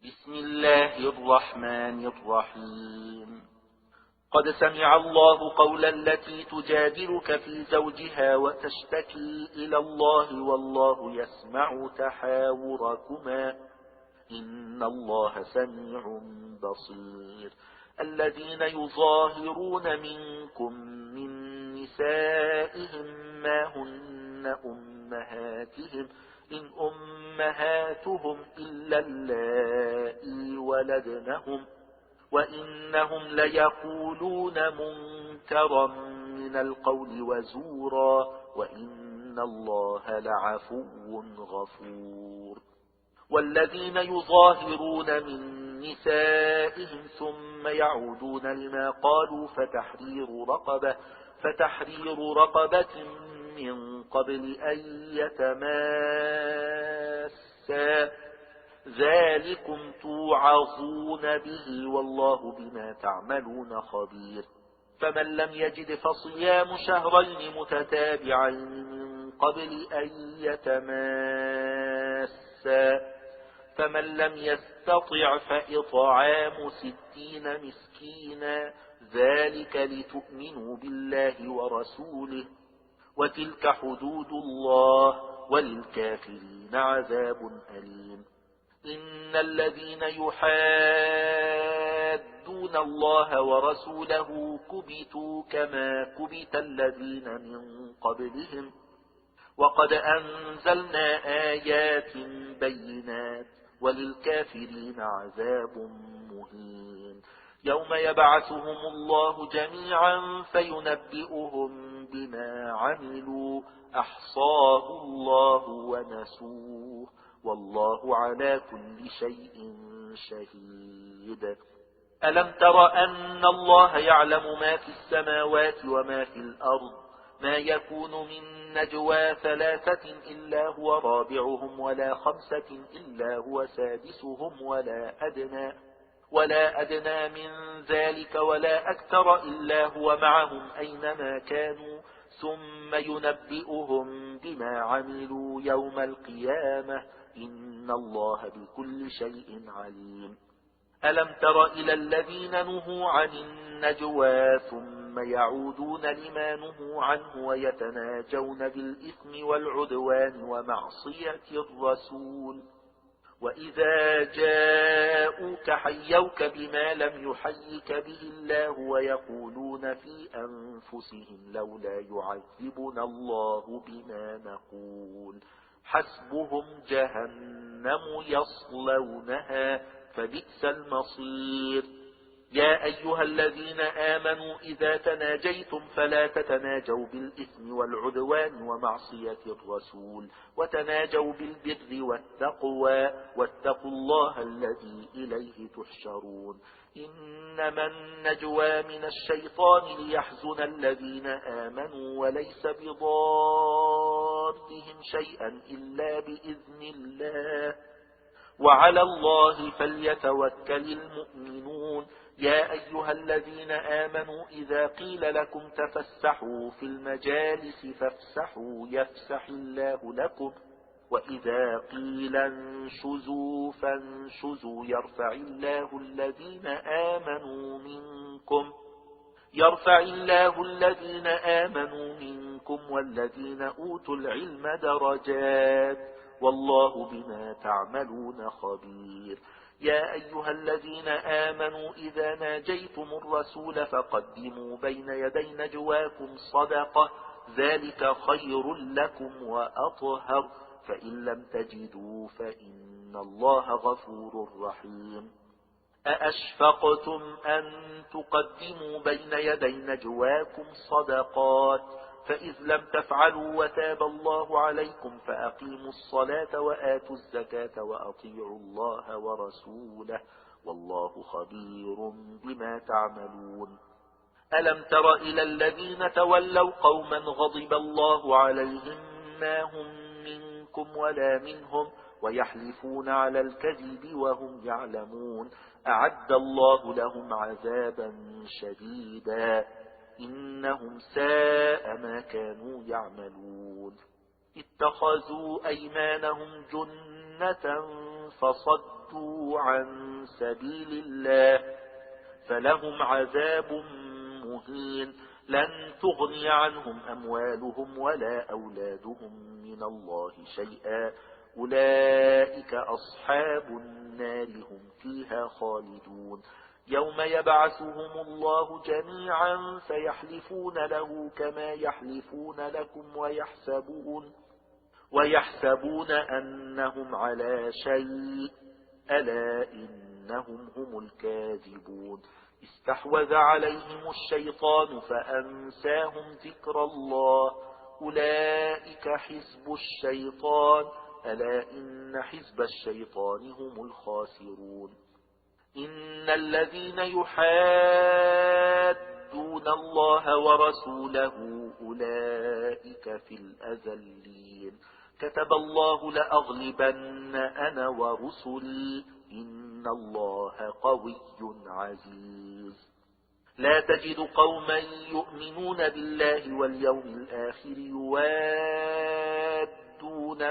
بسم الله الرحمن الرحيم. قد سمع الله قول التي تجادلك في زوجها وتشتكي إلى الله والله يسمع تحاوركما إن الله سميع بصير. الذين يظاهرون منكم من نسائهم ما هن أمهاتهم إن أمهاتهم إلا اللائي ولدنهم وإنهم ليقولون منكرا من القول وزورا وإن الله لعفو غفور. والذين يظاهرون من نسائهم ثم يعودون لما قالوا فتحرير رقبة من قبل أن يتماسا ذلكم توعظون به والله بما تعملون خبير. فمن لم يجد فصيام شهرين متتابعين من قبل أن يتماسا فمن لم يستطع فإطعام 60 مسكينا ذلك لتؤمنوا بالله ورسوله وتلك حدود الله وللكافرين عذاب أليم. إن الذين يحادون الله ورسوله كبتوا كما كبت الذين من قبلهم وقد أنزلنا آيات بينات وللكافرين عذاب مهين. يوم يبعثهم الله جميعا فينبئهم بما عملوا أحصاه الله ونسوه والله على كل شيء شهيد. ألم تر أن الله يعلم ما في السماوات وما في الأرض ما يكون من نجوى 3 إلا هو رابعهم ولا 5 إلا هو سادسهم ولا أدنى من ذلك ولا أكثر إلا هو معهم أينما كانوا ثم ينبئهم بما عملوا يوم القيامة إن الله بكل شيء عليم. ألم تر إلى الذين نهوا عن النجوى ثم يعودون لما نهوا عنه ويتناجون بالإثم والعدوان ومعصية الرسول وإذا جاءوك حيوك بما لم يحيك به الله ويقولون في أنفسهم لولا يعذبنا الله بما نقول حسبهم جهنم يصلونها فبئس المصير. يا أيها الذين آمنوا إذا تناجيتم فلا تتناجوا بالإثم والعدوان ومعصية الرسول وتناجوا بالبر والتقوى واتقوا الله الذي إليه تحشرون. إنما النجوى من الشيطان ليحزن الذين آمنوا وليس بضارهم شيئا إلا بإذن الله وعلى الله فليتوكل المؤمنون. يا أيها الذين آمنوا إذا قيل لكم تفسحوا في المجالس فافسحوا يفسح الله لكم وإذا قيل انشزوا فانشزوا يرفع الله الذين آمنوا منكم والذين أوتوا العلم درجات والله بما تعملون خبير. يا أيها الذين آمنوا إذا ناجيتم الرسول فقدموا بين يدي نجواكم صدقة ذلك خير لكم وأطهر فإن لم تجدوا فإن الله غفور رحيم. أأشفقتم أن تقدموا بين يدي نجواكم صدقات فإذ لم تفعلوا وتاب الله عليكم فأقيموا الصلاة وآتوا الزكاة وأطيعوا الله ورسوله والله خبير بما تعملون. ألم تر إلى الذين تولوا قوما غضب الله عليهم ما هم منكم ولا منهم ويحلفون على الكذب وهم يعلمون أعد الله لهم عذابا شديدا إنهم ساء ما كانوا يعملون. اتخذوا أيمانهم جنة فصدوا وصدوا عن سبيل الله فلهم عذاب مهين لن تغني عنهم أموالهم ولا أولادهم من الله شيئا أولئك أصحاب النار هم فيها خالدون يوم يبعثهم الله جميعا فيحلفون له كما يحلفون لكم ويحسبون أنهم على شيء ألا إنهم هم الكاذبون استحوذ عليهم الشيطان فأنساهم ذكر الله أولئك حزب الشيطان ألا إن حزب الشيطان هم الخاسرون إن الذين يحادون الله ورسوله أولئك في الأذلين كتب الله لأغلبن أنا ورسلي إن الله قوي عزيز لا تجد قوما يؤمنون بالله واليوم الآخر يوادون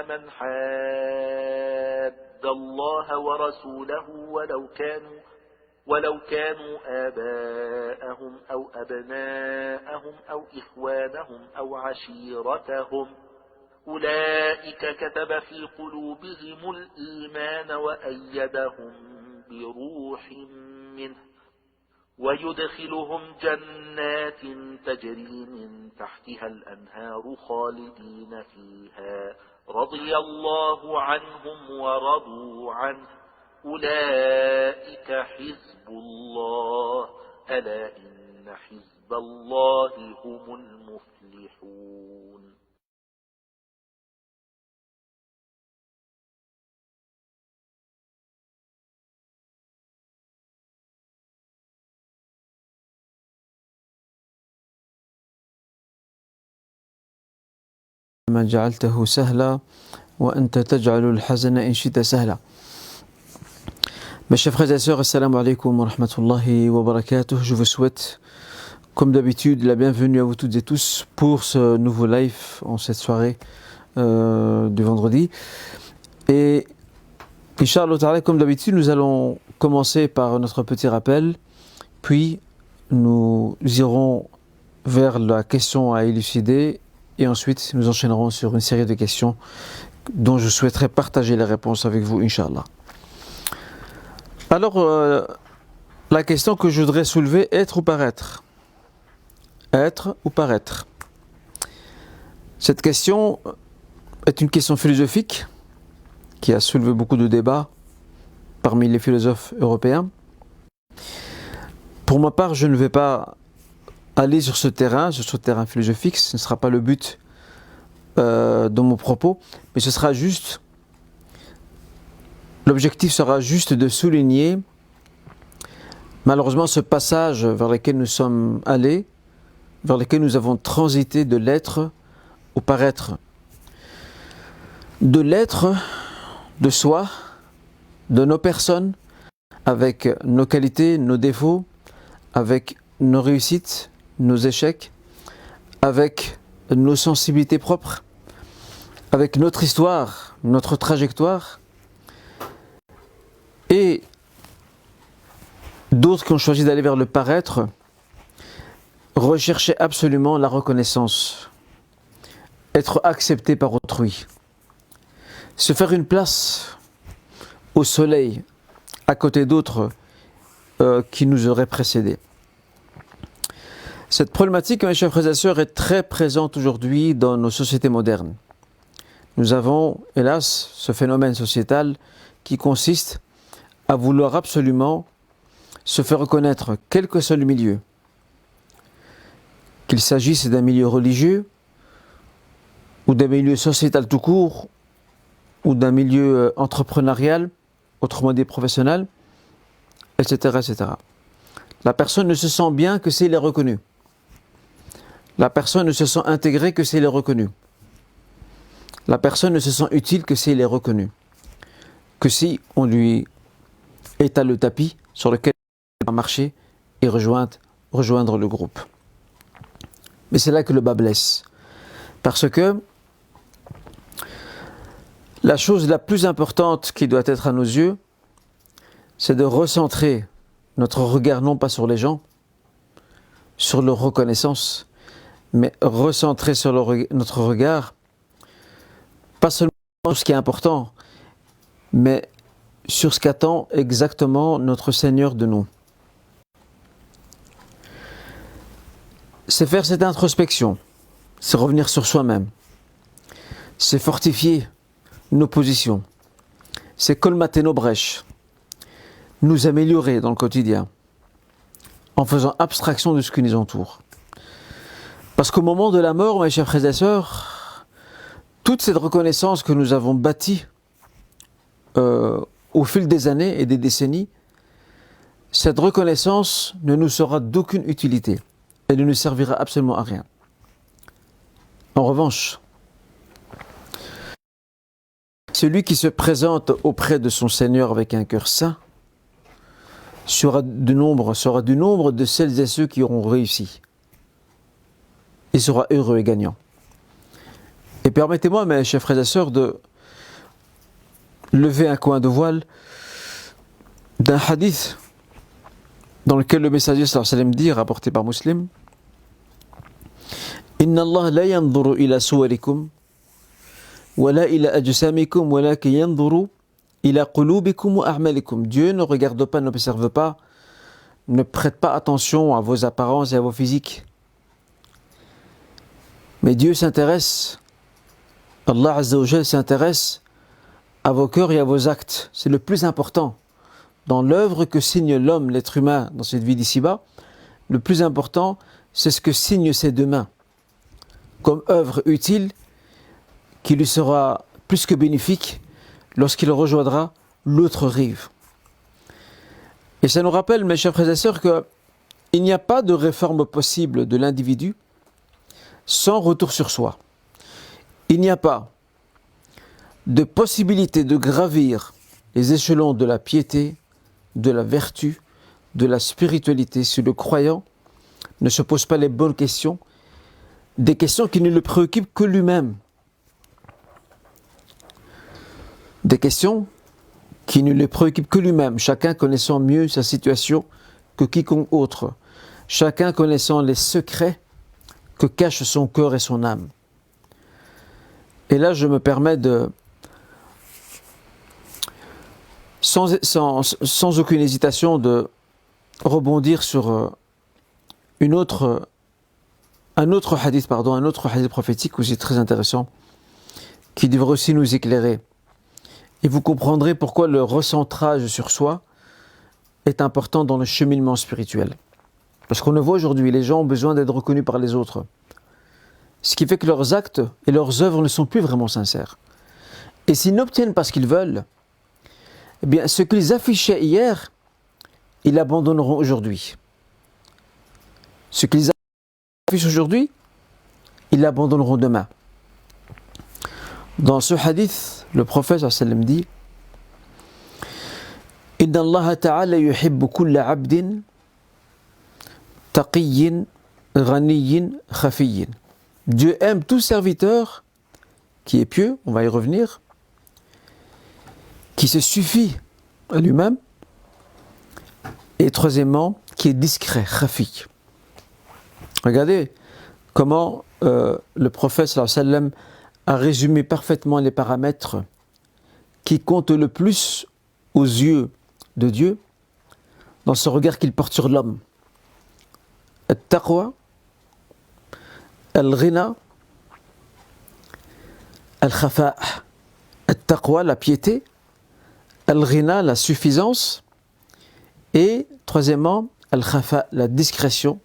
من حاد الله ورسوله ولو كانوا آباءهم أو أبناءهم أو إخوانهم أو عشيرتهم أولئك كتب في قلوبهم الإيمان وأيدهم بروح منه ويدخلهم جنات تجري من تحتها الأنهار خالدين فيها رضي الله عنهم ورضوا عنه أولئك حزب الله ألا إن حزب الله هم المفلحون. ما جعلته سهلا وأنت تجعل الحزن إن شئت سهلا. Mes chers frères et sœurs, assalamu alaikum wa rahmatullahi wa barakatuh. Je vous souhaite, comme d'habitude, la bienvenue à vous toutes et tous pour ce nouveau live en cette soirée du vendredi. Et Inch'Allah, comme d'habitude, nous allons commencer par notre petit rappel, puis nous irons vers la question à élucider et ensuite nous enchaînerons sur une série de questions dont je souhaiterais partager les réponses avec vous, Inch'Allah. Alors, la question que je voudrais soulever, être ou paraître? Être ou paraître? Cette question est une question philosophique qui a soulevé beaucoup de débats parmi les philosophes européens. Pour ma part, je ne vais pas aller sur ce terrain philosophique, ce ne sera pas le but de mon propos, mais ce sera juste, l'objectif sera juste de souligner malheureusement ce passage vers lequel nous sommes allés, vers lequel nous avons transité de l'être au paraître. De l'être, de soi, de nos personnes, avec nos qualités, nos défauts, avec nos réussites, nos échecs, avec nos sensibilités propres, avec notre histoire, notre trajectoire, et d'autres qui ont choisi d'aller vers le paraître, rechercher absolument la reconnaissance, être accepté par autrui, se faire une place au soleil à côté d'autres qui nous auraient précédés. Cette problématique, mes chers frères et sœurs, est très présente aujourd'hui dans nos sociétés modernes. Nous avons, hélas, ce phénomène sociétal qui consiste à vouloir absolument se faire reconnaître, quel que soit le milieu. Qu'il s'agisse d'un milieu religieux, ou d'un milieu sociétal tout court, ou d'un milieu entrepreneurial, autrement dit professionnel, etc., etc. La personne ne se sent bien que si elle est reconnue. La personne ne se sent intégrée que si elle est reconnue. La personne ne se sent utile que si elle est reconnue. Que si on lui étale le tapis sur lequel elle va marcher et rejoindre le groupe. Mais c'est là que le bas blesse. Parce que la chose la plus importante qui doit être à nos yeux, c'est de recentrer notre regard non pas sur les gens, sur leur reconnaissance, mais recentrer sur notre regard, pas seulement sur ce qui est important, mais sur ce qu'attend exactement notre Seigneur de nous. C'est faire cette introspection, c'est revenir sur soi-même, c'est fortifier nos positions, c'est colmater nos brèches, nous améliorer dans le quotidien, en faisant abstraction de ce qui nous entoure. Parce qu'au moment de la mort, mes chers frères et sœurs, toute cette reconnaissance que nous avons bâtie au fil des années et des décennies, cette reconnaissance ne nous sera d'aucune utilité. Elle ne nous servira absolument à rien. En revanche, celui qui se présente auprès de son Seigneur avec un cœur saint sera du nombre de celles et ceux qui auront réussi. Il sera heureux et gagnant. Et permettez-moi, mes chers frères et sœurs, de lever un coin de voile d'un hadith dans lequel le messager sallallahu alayhi wa sallam dit, rapporté par Muslim, Inna Allah la yanzuru ila suwarikum wa la ila ajsamikum wa lakin yanzuru ila qulubikum wa a'malikum. Dieu ne regarde pas, n'observe pas, ne prête pas attention à vos apparences et à vos physiques. Mais Dieu s'intéresse, Allah Azza wa Jal s'intéresse à vos cœurs et à vos actes. C'est le plus important. Dans l'œuvre que signe l'homme, l'être humain, dans cette vie d'ici-bas, le plus important, c'est ce que signent ses deux mains, comme œuvre utile, qui lui sera plus que bénéfique lorsqu'il rejoindra l'autre rive. Et ça nous rappelle, mes chers frères et sœurs, qu'il n'y a pas de réforme possible de l'individu sans retour sur soi. Il n'y a pas de possibilité de gravir les échelons de la piété, de la vertu, de la spiritualité si le croyant ne se pose pas les bonnes questions, des questions qui ne le préoccupent que lui-même. Des questions qui ne le préoccupent que lui-même, chacun connaissant mieux sa situation que quiconque autre, chacun connaissant les secrets que cachent son cœur et son âme. Et là, je me permets de, sans aucune hésitation, de rebondir sur un autre hadith prophétique aussi très intéressant, qui devrait aussi nous éclairer. Et vous comprendrez pourquoi le recentrage sur soi est important dans le cheminement spirituel. Parce qu'on le voit aujourd'hui, les gens ont besoin d'être reconnus par les autres. Ce qui fait que leurs actes et leurs œuvres ne sont plus vraiment sincères. Et s'ils n'obtiennent pas ce qu'ils veulent, eh bien, ce qu'ils affichaient hier, ils l'abandonneront aujourd'hui. Ce qu'ils affichent aujourd'hui, ils l'abandonneront demain. Dans ce hadith, le prophète sallallahu alayhi wa sallam dit Inna Allah ta'ala yuhibbu kulla abdin taqiyyin ghaniyyin khafiyyin. Dieu aime tout serviteur qui est pieux, on va y revenir, qui se suffit à lui-même, et troisièmement, qui est discret, khafi. Regardez comment le prophète sallallahu alayhi wa sallam a résumé parfaitement les paramètres qui comptent le plus aux yeux de Dieu dans ce regard qu'il porte sur l'homme. Al-taqwa, al-ghina, al-khafa'. Al-taqwa, la piété, al-ghina, la suffisance, et troisièmement, al-khafa', la discrétion.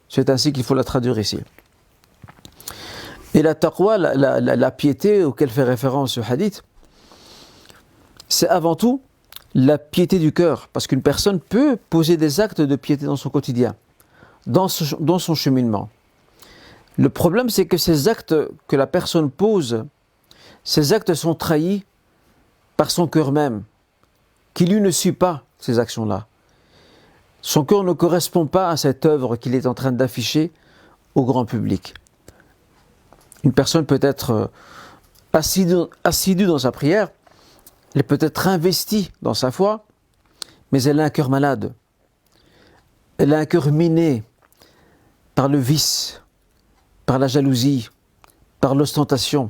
C'est ainsi qu'il faut la traduire ici. Et la taqwa, la piété auquel fait référence ce hadith, c'est avant tout la piété du cœur. Parce qu'une personne peut poser des actes de piété dans son quotidien, dans son cheminement. Le problème, c'est que ces actes que la personne pose, ces actes sont trahis par son cœur même, qui lui ne suit pas ces actions-là. Son cœur ne correspond pas à cette œuvre qu'il est en train d'afficher au grand public. Une personne peut être assidue dans sa prière, elle peut être investie dans sa foi, mais elle a un cœur malade. Elle a un cœur miné par le vice, par la jalousie, par l'ostentation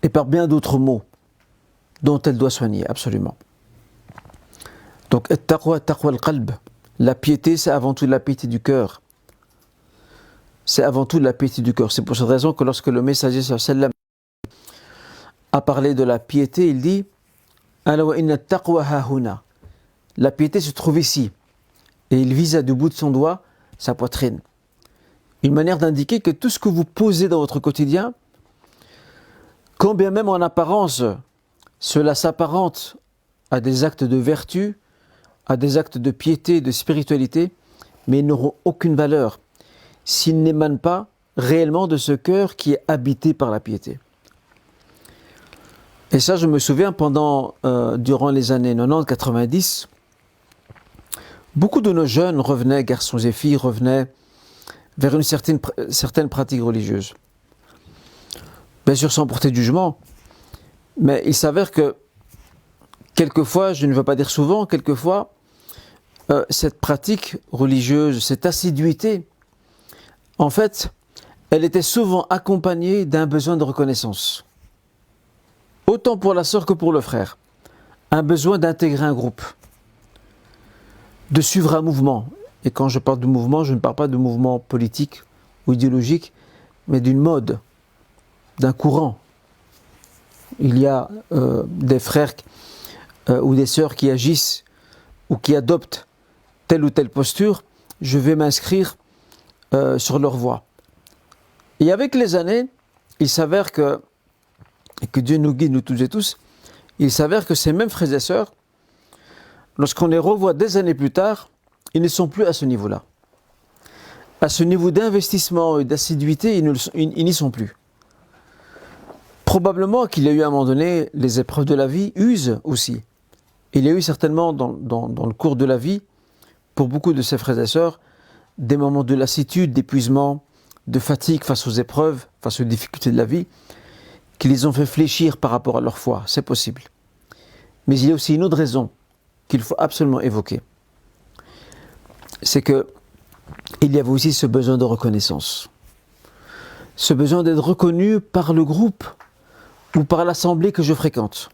et par bien d'autres maux dont elle doit soigner absolument. Donc, taqwa al-qalb, la piété, c'est avant tout la piété du cœur. C'est avant tout la piété du cœur. C'est pour cette raison que lorsque le messager sallam a parlé de la piété, il dit Ala wa inna taqwa hahuna. La piété se trouve ici. Et il vise du bout de son doigt sa poitrine. Une manière d'indiquer que tout ce que vous posez dans votre quotidien, quand bien même en apparence, cela s'apparente à des actes de vertu, à des actes de piété, de spiritualité, mais ils n'auront aucune valeur s'ils n'émanent pas réellement de ce cœur qui est habité par la piété. Et ça, je me souviens, durant les années 90, beaucoup de nos jeunes revenaient, garçons et filles, revenaient vers une certaine pratique religieuse. Bien sûr, sans porter de jugement, mais il s'avère que quelquefois, je ne veux pas dire souvent, quelquefois, cette pratique religieuse, cette assiduité, en fait, elle était souvent accompagnée d'un besoin de reconnaissance. Autant pour la sœur que pour le frère. Un besoin d'intégrer un groupe, de suivre un mouvement. Et quand je parle de mouvement, je ne parle pas de mouvement politique ou idéologique, mais d'une mode, d'un courant. Il y a des frères ou des sœurs qui agissent ou qui adoptent telle ou telle posture, je vais m'inscrire sur leur voie. Et avec les années, il s'avère que Dieu nous guide, nous toutes et tous, il s'avère que ces mêmes frères et sœurs, lorsqu'on les revoit des années plus tard, ils ne sont plus à ce niveau-là. À ce niveau d'investissement et d'assiduité, ils n'y sont plus. Probablement qu'il y a eu à un moment donné, les épreuves de la vie usent aussi. Il y a eu certainement dans le cours de la vie, pour beaucoup de ces frères et sœurs, des moments de lassitude, d'épuisement, de fatigue face aux épreuves, face aux difficultés de la vie, qui les ont fait fléchir par rapport à leur foi. C'est possible. Mais il y a aussi une autre raison qu'il faut absolument évoquer. C'est que il y avait aussi ce besoin de reconnaissance. Ce besoin d'être reconnu par le groupe ou par l'assemblée que je fréquente.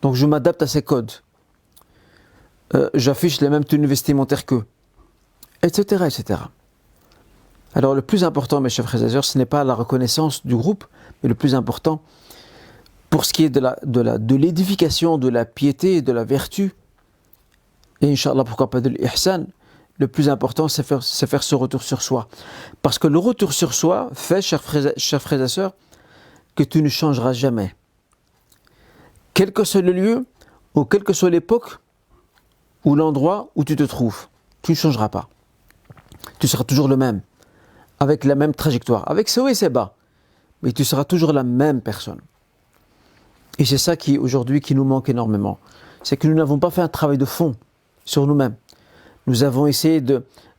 Donc je m'adapte à ces codes. J'affiche les mêmes tenues vestimentaires qu'eux, etc., etc. Alors le plus important, mes chers frères et sœurs, ce n'est pas la reconnaissance du groupe, mais le plus important, pour ce qui est de l'édification, de la piété et de la vertu, et Inch'Allah, pourquoi pas de l'ihsan, le plus important, c'est faire ce retour sur soi. Parce que le retour sur soi fait, chers frères et sœurs, que tu ne changeras jamais. Quel que soit le lieu, ou quelle que soit l'époque, ou l'endroit où tu te trouves, tu ne changeras pas. Tu seras toujours le même, avec la même trajectoire, avec ses hauts et ses bas, mais tu seras toujours la même personne. Et c'est ça qui, aujourd'hui, qui nous manque énormément. C'est que nous n'avons pas fait un travail de fond sur nous-mêmes. Nous avons essayé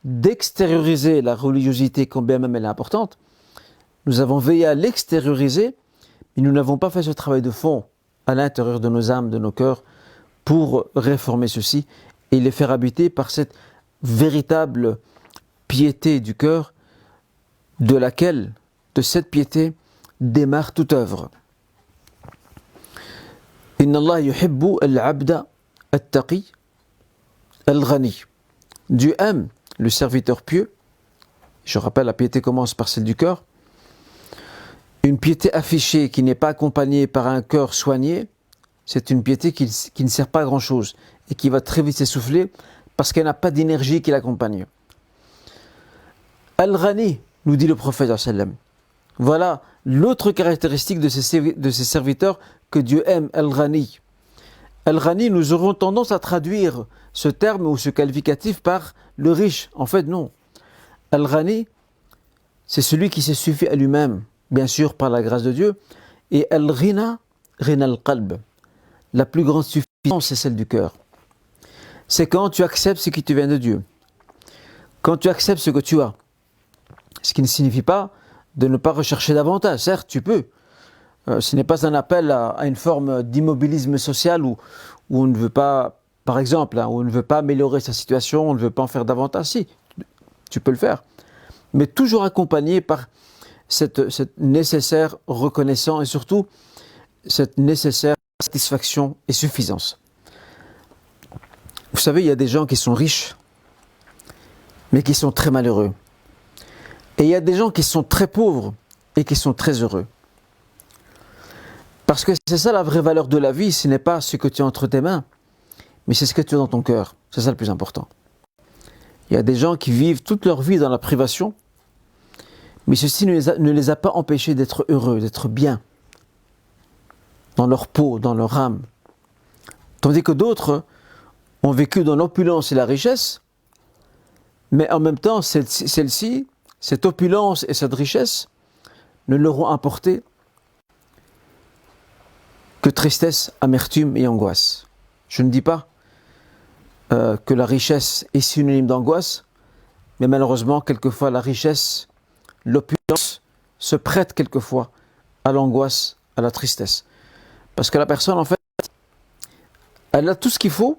d'extérioriser la religiosité, combien même elle est importante. Nous avons veillé à l'extérioriser, mais nous n'avons pas fait ce travail de fond à l'intérieur de nos âmes, de nos cœurs, pour réformer ceci et les faire habiter par cette véritable piété du cœur, de cette piété, démarre toute œuvre. Inna Allah yuhibbu al-abda at-taqi al-ghani. Dieu aime le serviteur pieux. Je rappelle, la piété commence par celle du cœur. Une piété affichée qui n'est pas accompagnée par un cœur soigné, c'est une piété qui ne sert pas à grand chose et qui va très vite s'essouffler parce qu'elle n'a pas d'énergie qui l'accompagne. Al-Ghani, nous dit le prophète sallallahu alayhi wa sallam. Voilà l'autre caractéristique de ces serviteurs que Dieu aime, Al-Ghani. Al-Ghani, nous aurons tendance à traduire ce terme ou ce qualificatif par le riche. En fait, non. Al-Ghani, c'est celui qui s'est suffi à lui-même, bien sûr par la grâce de Dieu. Et Al-Ghina, Ghina al-Qalb. La plus grande suffisance, c'est celle du cœur. C'est quand tu acceptes ce qui te vient de Dieu. Quand tu acceptes ce que tu as. Ce qui ne signifie pas de ne pas rechercher davantage. Certes, tu peux. Ce n'est pas un appel à une forme d'immobilisme social où on ne veut pas par exemple, on ne veut pas améliorer sa situation, on ne veut pas en faire davantage, si, tu peux le faire. Mais toujours accompagné par cette nécessaire reconnaissance et surtout cette nécessaire satisfaction et suffisance. Vous savez, il y a des gens qui sont riches, mais qui sont très malheureux. Et il y a des gens qui sont très pauvres et qui sont très heureux. Parce que c'est ça la vraie valeur de la vie, ce n'est pas ce que tu as entre tes mains, mais c'est ce que tu as dans ton cœur. C'est ça le plus important. Il y a des gens qui vivent toute leur vie dans la privation, mais ceci ne les a pas empêchés d'être heureux, d'être bien, dans leur peau, dans leur âme. Tandis que d'autres ont vécu dans l'opulence et la richesse, mais en même temps, celle-ci, cette opulence et cette richesse, ne leur ont apporté que tristesse, amertume et angoisse. Je ne dis pas que la richesse est synonyme d'angoisse, mais malheureusement, quelquefois, la richesse, l'opulence se prête quelquefois à l'angoisse, à la tristesse. Parce que la personne, en fait, elle a tout ce qu'il faut,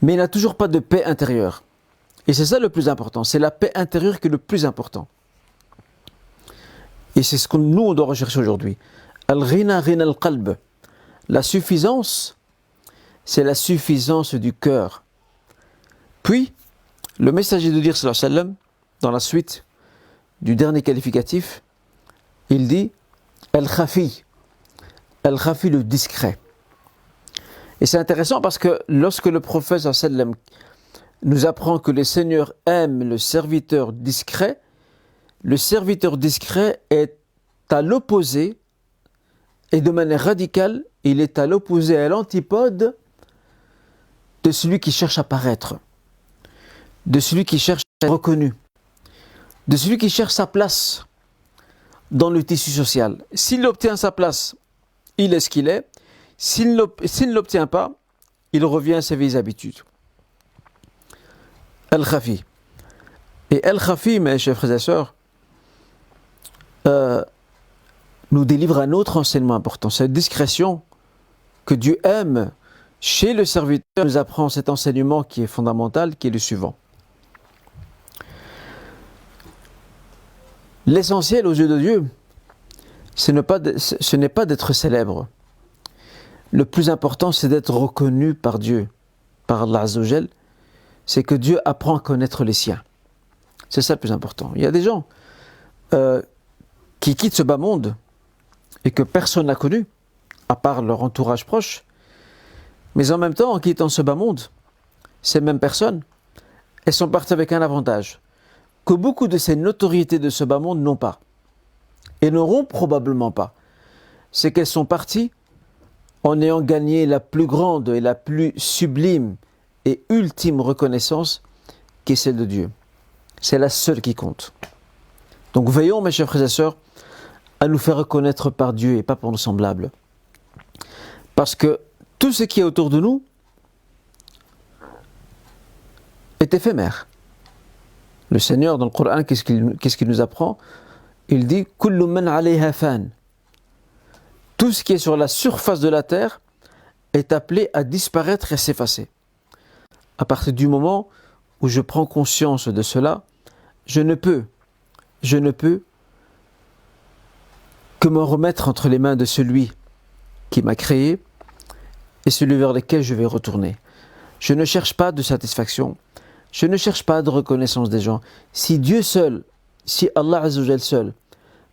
mais elle n'a toujours pas de paix intérieure. Et c'est ça le plus important, c'est la paix intérieure qui est le plus important. Et c'est ce que nous, on doit rechercher aujourd'hui. Al-ghina ghina al-qalb. La suffisance, c'est la suffisance du cœur. Puis, le messager de dire, sallallahu alayhi wa sallam, dans la suite du dernier qualificatif, il dit Al-khafi. Al-khafi, le discret. Et c'est intéressant parce que lorsque le prophète sallallahu alayhi wa sallam nous apprend que le Seigneur aime le serviteur discret est à l'opposé, et de manière radicale, il est à l'opposé, à l'antipode de celui qui cherche à paraître, de celui qui cherche à être reconnu, de celui qui cherche sa place dans le tissu social. S'il obtient sa place, il est ce qu'il est. S'il ne l'obtient pas, il revient à ses vieilles habitudes. Al-Khafi. Et Al-Khafi, mes chers frères et sœurs, nous délivre un autre enseignement important. Cette discrétion que Dieu aime chez le serviteur nous apprend cet enseignement qui est fondamental, qui est le suivant. L'essentiel aux yeux de Dieu, ce n'est pas d'être célèbre. Le plus important, c'est d'être reconnu par Dieu, par Allah Azza wa Jal. C'est que Dieu apprend à connaître les siens. C'est ça le plus important. Il y a des gens qui quittent ce bas monde et que personne n'a connu, à part leur entourage proche. Mais en même temps, en quittant ce bas monde, ces mêmes personnes, elles sont parties avec un avantage que beaucoup de ces notoriétés de ce bas monde n'ont pas et n'auront probablement pas. C'est qu'elles sont parties en ayant gagné la plus grande et la plus sublime et ultime reconnaissance qui est celle de Dieu. C'est la seule qui compte. Donc veillons, mes chers frères et sœurs, à nous faire reconnaître par Dieu et pas par nos semblables. Parce que tout ce qui est autour de nous est éphémère. Le Seigneur, dans le Coran, qu'est-ce qu'il nous apprend? Il dit « Kullu man alayha fan ». Tout ce qui est sur la surface de la terre est appelé à disparaître et à s'effacer. À partir du moment où je prends conscience de cela, je ne peux que me remettre entre les mains de celui qui m'a créé et celui vers lequel je vais retourner. Je ne cherche pas de satisfaction, je ne cherche pas de reconnaissance des gens. Si Dieu seul, si Allah Azza wa Jal seul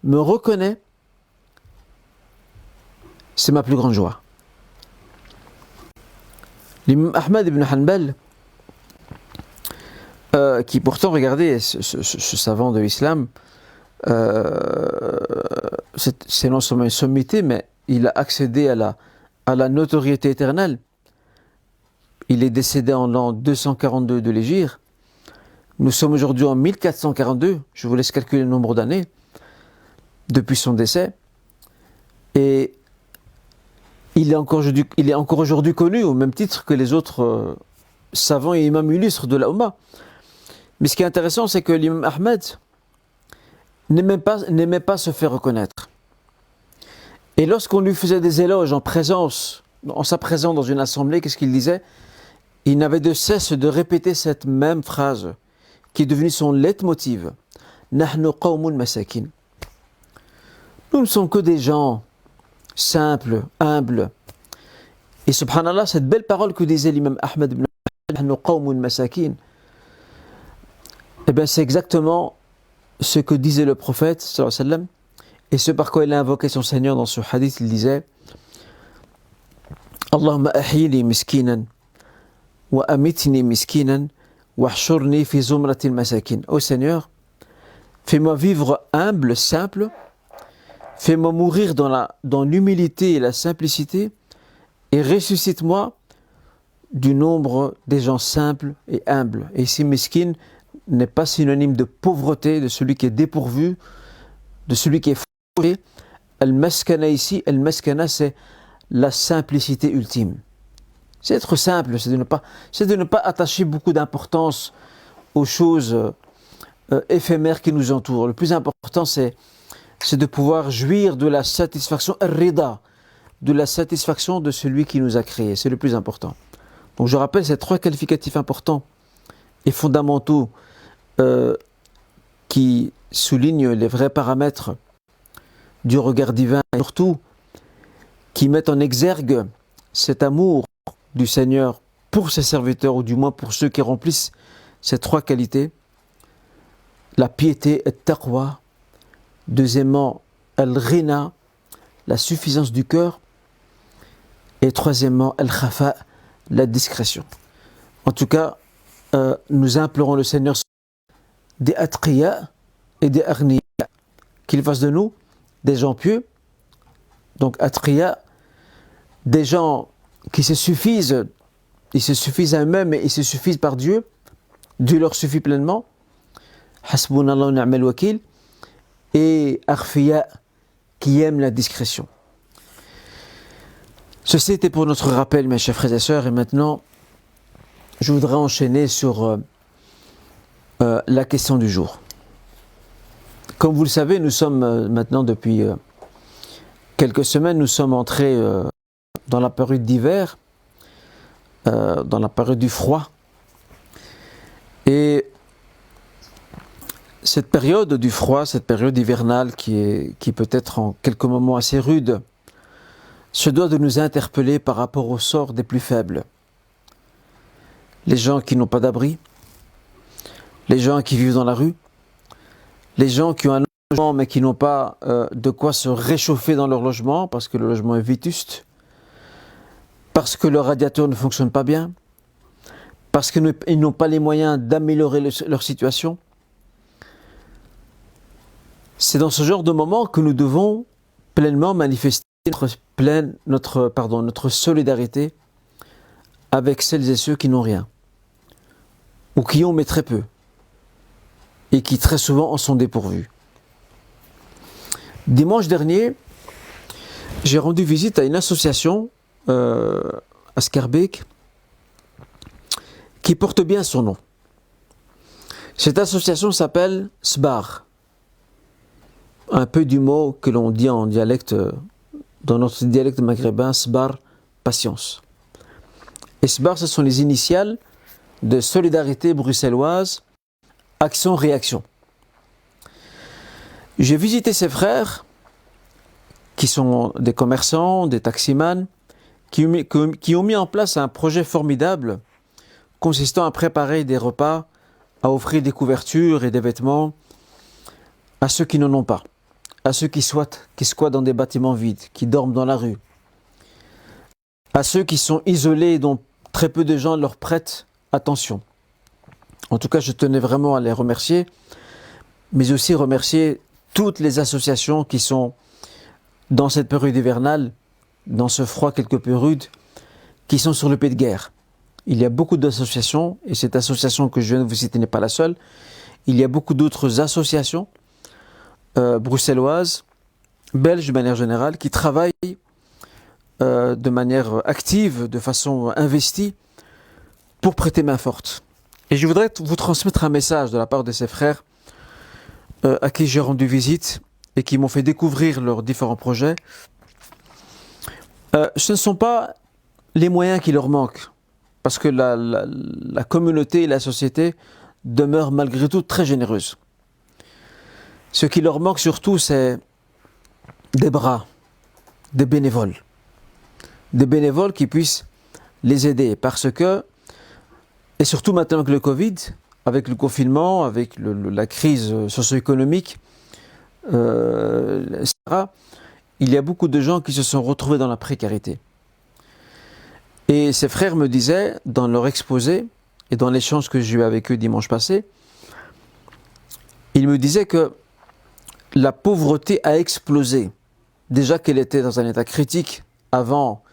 me reconnaît, c'est ma plus grande joie. L'imam Ahmad ibn Hanbal, qui pourtant, regardez, ce savant de l'islam, c'est non seulement une sommité, mais il a accédé à la notoriété éternelle. Il est décédé en l'an 242 de l'Hégire. Nous sommes aujourd'hui en 1442. Je vous laisse calculer le nombre d'années depuis son décès. Et il est encore aujourd'hui connu au même titre que les autres savants et imams illustres de la Ummah. Mais ce qui est intéressant, c'est que l'imam Ahmed n'aimait pas se faire reconnaître. Et lorsqu'on lui faisait des éloges en sa présence dans une assemblée, qu'est-ce qu'il disait? il n'avait de cesse de répéter cette même phrase qui est devenue son leitmotiv. Nahnu qawmun masakin. Nous ne sommes que des gens simples, humbles. Et subhanallah, cette belle parole que disait l'imam Ahmed ibn Nahnu qawmun masakin, eh bien c'est exactement ce que disait le prophète sallallahu alayhi wa sallam, et ce par quoi il a invoqué son Seigneur dans ce hadith. Il disait Allahumma ahyini miskinan wa amitni miskinan wa hshurni fi zumratil masakin. Ô Seigneur, fais-moi vivre humble, simple, fais-moi mourir dans l'humilité et la simplicité, et ressuscite-moi du nombre des gens simples et humbles. Et ici, miskin n'est pas synonyme de pauvreté, de celui qui est dépourvu, de celui qui est fauché. Al-maskana ici, al-maskana, c'est la simplicité ultime. C'est être simple, c'est de ne pas attacher beaucoup d'importance aux choses éphémères qui nous entourent. Le plus important, c'est de pouvoir jouir de la satisfaction, ar-rida, de la satisfaction de celui qui nous a créés. C'est le plus important. Donc je rappelle ces trois qualificatifs importants et fondamentaux qui soulignent les vrais paramètres du regard divin, et surtout qui mettent en exergue cet amour du Seigneur pour ses serviteurs, ou du moins pour ceux qui remplissent ces trois qualités: la piété et taqwa, deuxièmement al-ghina, la suffisance du cœur, et troisièmement al-khafa, la discrétion. En tout cas, nous implorons le Seigneur des atqiya et des aghniya, qu'il fasse de nous des gens pieux. Donc atqiya, des gens qui se suffisent, ils se suffisent à eux-mêmes et ils se suffisent par Dieu. Dieu leur suffit pleinement. Hasbunallahu wa ni'mal wakil. Et akhfiya, qui aiment la discrétion. Ceci était pour notre rappel, mes chers frères et sœurs, et maintenant je voudrais enchaîner sur la question du jour. Comme vous le savez, nous sommes maintenant depuis quelques semaines, nous sommes entrés dans la période d'hiver, dans la période du froid. Et cette période du froid, cette période hivernale qui peut être en quelques moments assez rude, se doit de nous interpeller par rapport au sort des plus faibles. Les gens qui n'ont pas d'abri, les gens qui vivent dans la rue, les gens qui ont un logement mais qui n'ont pas de quoi se réchauffer dans leur logement parce que le logement est vétuste, parce que le radiateur ne fonctionne pas bien, parce qu'ils n'ont pas les moyens d'améliorer leur situation. C'est dans ce genre de moment que nous devons pleinement manifester notre solidarité avec celles et ceux qui n'ont rien, ou qui ont mais très peu, et qui très souvent en sont dépourvus. Dimanche dernier, j'ai rendu visite à une association à Schaerbeek qui porte bien son nom. Cette association s'appelle SBAR, un peu du mot que l'on dit en dialecte, dans notre dialecte maghrébin, SBAR, patience. Et SBAR, ce sont les initiales de Solidarité bruxelloise, Action-Réaction. J'ai visité ces frères, qui sont des commerçants, des taximans, qui ont mis en place un projet formidable consistant à préparer des repas, à offrir des couvertures et des vêtements à ceux qui n'en ont pas, à ceux qui squattent dans des bâtiments vides, qui dorment dans la rue, à ceux qui sont isolés et dont très peu de gens leur prêtent attention. En tout cas, je tenais vraiment à les remercier, mais aussi remercier toutes les associations qui sont dans cette période hivernale, dans ce froid quelque peu rude, qui sont sur le pied de guerre. Il y a beaucoup d'associations, et cette association que je viens de vous citer n'est pas la seule. Il y a beaucoup d'autres associations bruxelloises, belges de manière générale, qui travaillent de manière active, de façon investie, pour prêter main forte. Et je voudrais vous transmettre un message de la part de ces frères à qui j'ai rendu visite et qui m'ont fait découvrir leurs différents projets. Ce ne sont pas les moyens qui leur manquent. parce que la communauté et la société demeurent malgré tout très généreuses. Ce qui leur manque surtout, c'est des bras, des bénévoles qui puissent les aider, parce que, et surtout maintenant avec le Covid, avec le confinement, avec la crise socio-économique, etc., il y a beaucoup de gens qui se sont retrouvés dans la précarité. Et ces frères me disaient, dans leur exposé, et dans l'échange que j'ai eu avec eux dimanche passé, ils me disaient que la pauvreté a explosé. Déjà qu'elle était dans un état critique avant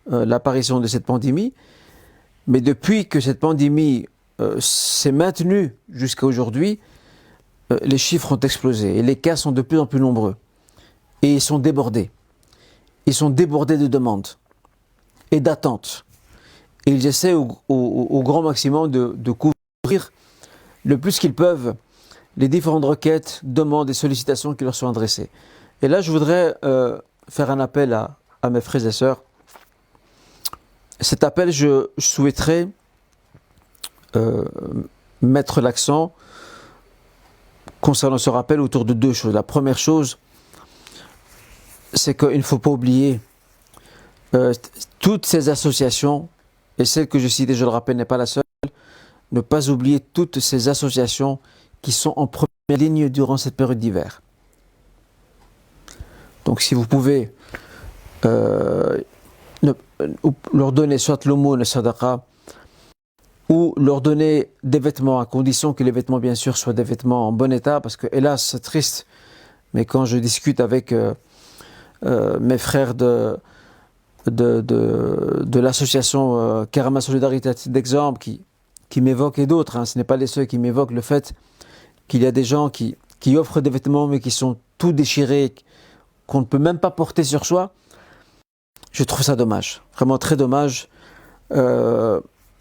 l'apparition de cette pandémie, mais depuis que cette pandémie s'est maintenue jusqu'à aujourd'hui, les chiffres ont explosé et les cas sont de plus en plus nombreux. Et ils sont débordés. Ils sont débordés de demandes et d'attentes. Et ils essaient au grand maximum de couvrir le plus qu'ils peuvent les différentes requêtes, demandes et sollicitations qui leur sont adressées. Et là, je voudrais faire un appel à mes frères et sœurs. Cet appel, je souhaiterais mettre l'accent concernant ce rappel autour de deux choses. La première chose, c'est qu'il ne faut pas oublier toutes ces associations, et celle que je cite, et je le rappelle, n'est pas la seule, ne pas oublier toutes ces associations qui sont en première ligne durant cette période d'hiver. Donc si vous pouvez leur donner soit l'aumône, le sadaqa, ou leur donner des vêtements, à condition que les vêtements bien sûr soient des vêtements en bon état, parce que hélas c'est triste, mais quand je discute avec mes frères de l'association Karama Solidarité d'exemple qui m'évoquent, et d'autres, ce n'est pas les seuls qui m'évoquent le fait qu'il y a des gens qui offrent des vêtements mais qui sont tout déchirés, qu'on ne peut même pas porter sur soi. Je trouve ça dommage, vraiment très dommage,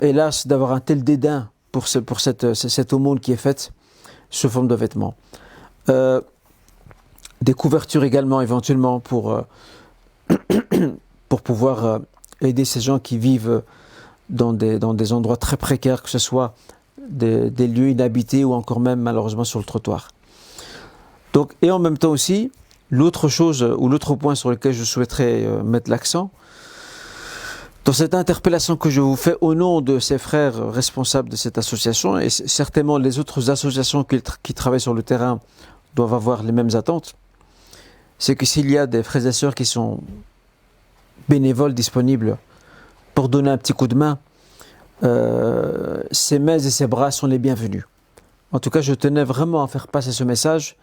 hélas d'avoir un tel dédain pour cette aumône qui est faite sous forme de vêtements. Des couvertures également éventuellement pour pouvoir aider ces gens qui vivent dans des endroits très précaires, que ce soit des lieux inhabités ou encore même malheureusement sur le trottoir. Donc, et en même temps aussi, l'autre chose ou l'autre point sur lequel je souhaiterais mettre l'accent, dans cette interpellation que je vous fais au nom de ces frères responsables de cette association, et certainement les autres associations qui travaillent sur le terrain doivent avoir les mêmes attentes, c'est que s'il y a des frères et sœurs qui sont bénévoles disponibles pour donner un petit coup de main, ces mains et ces bras sont les bienvenus. En tout cas, je tenais vraiment à faire passer ce message,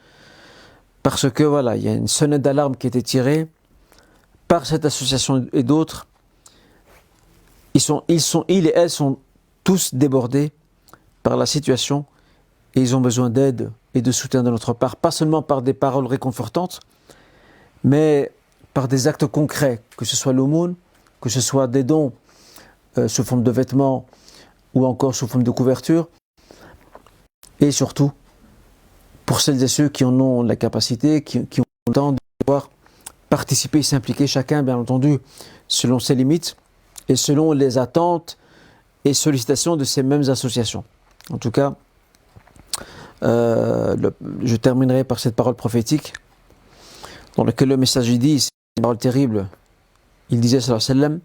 parce que voilà, il y a une sonnette d'alarme qui a été tirée par cette association et d'autres. Ils et elles sont tous débordés par la situation et ils ont besoin d'aide et de soutien de notre part, pas seulement par des paroles réconfortantes, mais par des actes concrets, que ce soit l'aumône, que ce soit des dons sous forme de vêtements ou encore sous forme de couverture, et surtout pour celles et ceux qui en ont la capacité, qui ont le temps de pouvoir participer et s'impliquer, chacun bien entendu selon ses limites et selon les attentes et sollicitations de ces mêmes associations. En tout cas, je terminerai par cette parole prophétique dans laquelle le message dit, c'est une parole terrible. Il disait sallallahu alayhi wa sallam,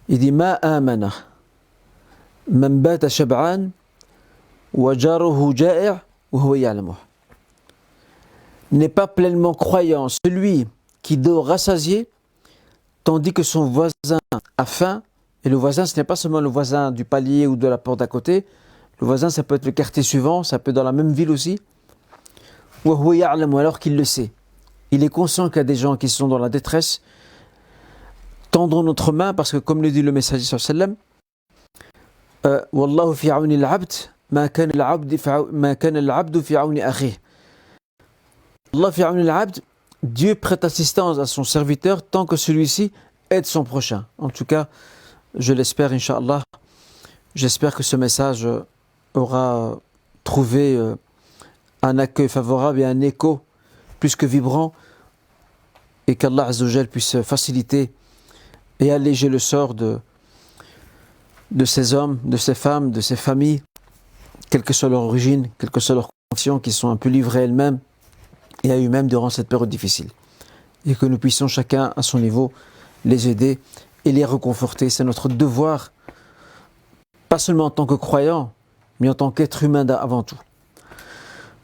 il dit ma amana man bata shab'an wa jaruhu ja'i' wa huwa ya'lamu. N'est pas pleinement croyant celui qui dort rassasié tandis que son voisin a faim. Et le voisin, ce n'est pas seulement le voisin du palier ou de la porte d'à côté. Le voisin, ça peut être le quartier suivant, ça peut être dans la même ville aussi. Wa huwa ya'lamu, alors qu'il le sait. Il est conscient qu'il y a des gens qui sont dans la détresse. Tendons notre main, parce que comme le dit le messager sallallahu alayhi wa sallam, Wallahu fi auni al-abd ma kana al-abdu fi auni akhihi. Allah fi auni al-abd, Dieu prête assistance à son serviteur tant que celui-ci aide son prochain. En tout cas, je l'espère, Inch'Allah. J'espère que ce message aura trouvé un accueil favorable et un écho plus que vibrant, et qu'Allah Azza wa Jal puisse faciliter et alléger le sort de de ces hommes, de ces femmes, de ces familles, quelle que soit leur origine, quelle que soit leur condition, qui sont un peu livrées elles-mêmes et à eux-mêmes durant cette période difficile. Et que nous puissions chacun à son niveau les aider et les réconforter. C'est notre devoir, pas seulement en tant que croyant, mais en tant qu'être humain avant tout.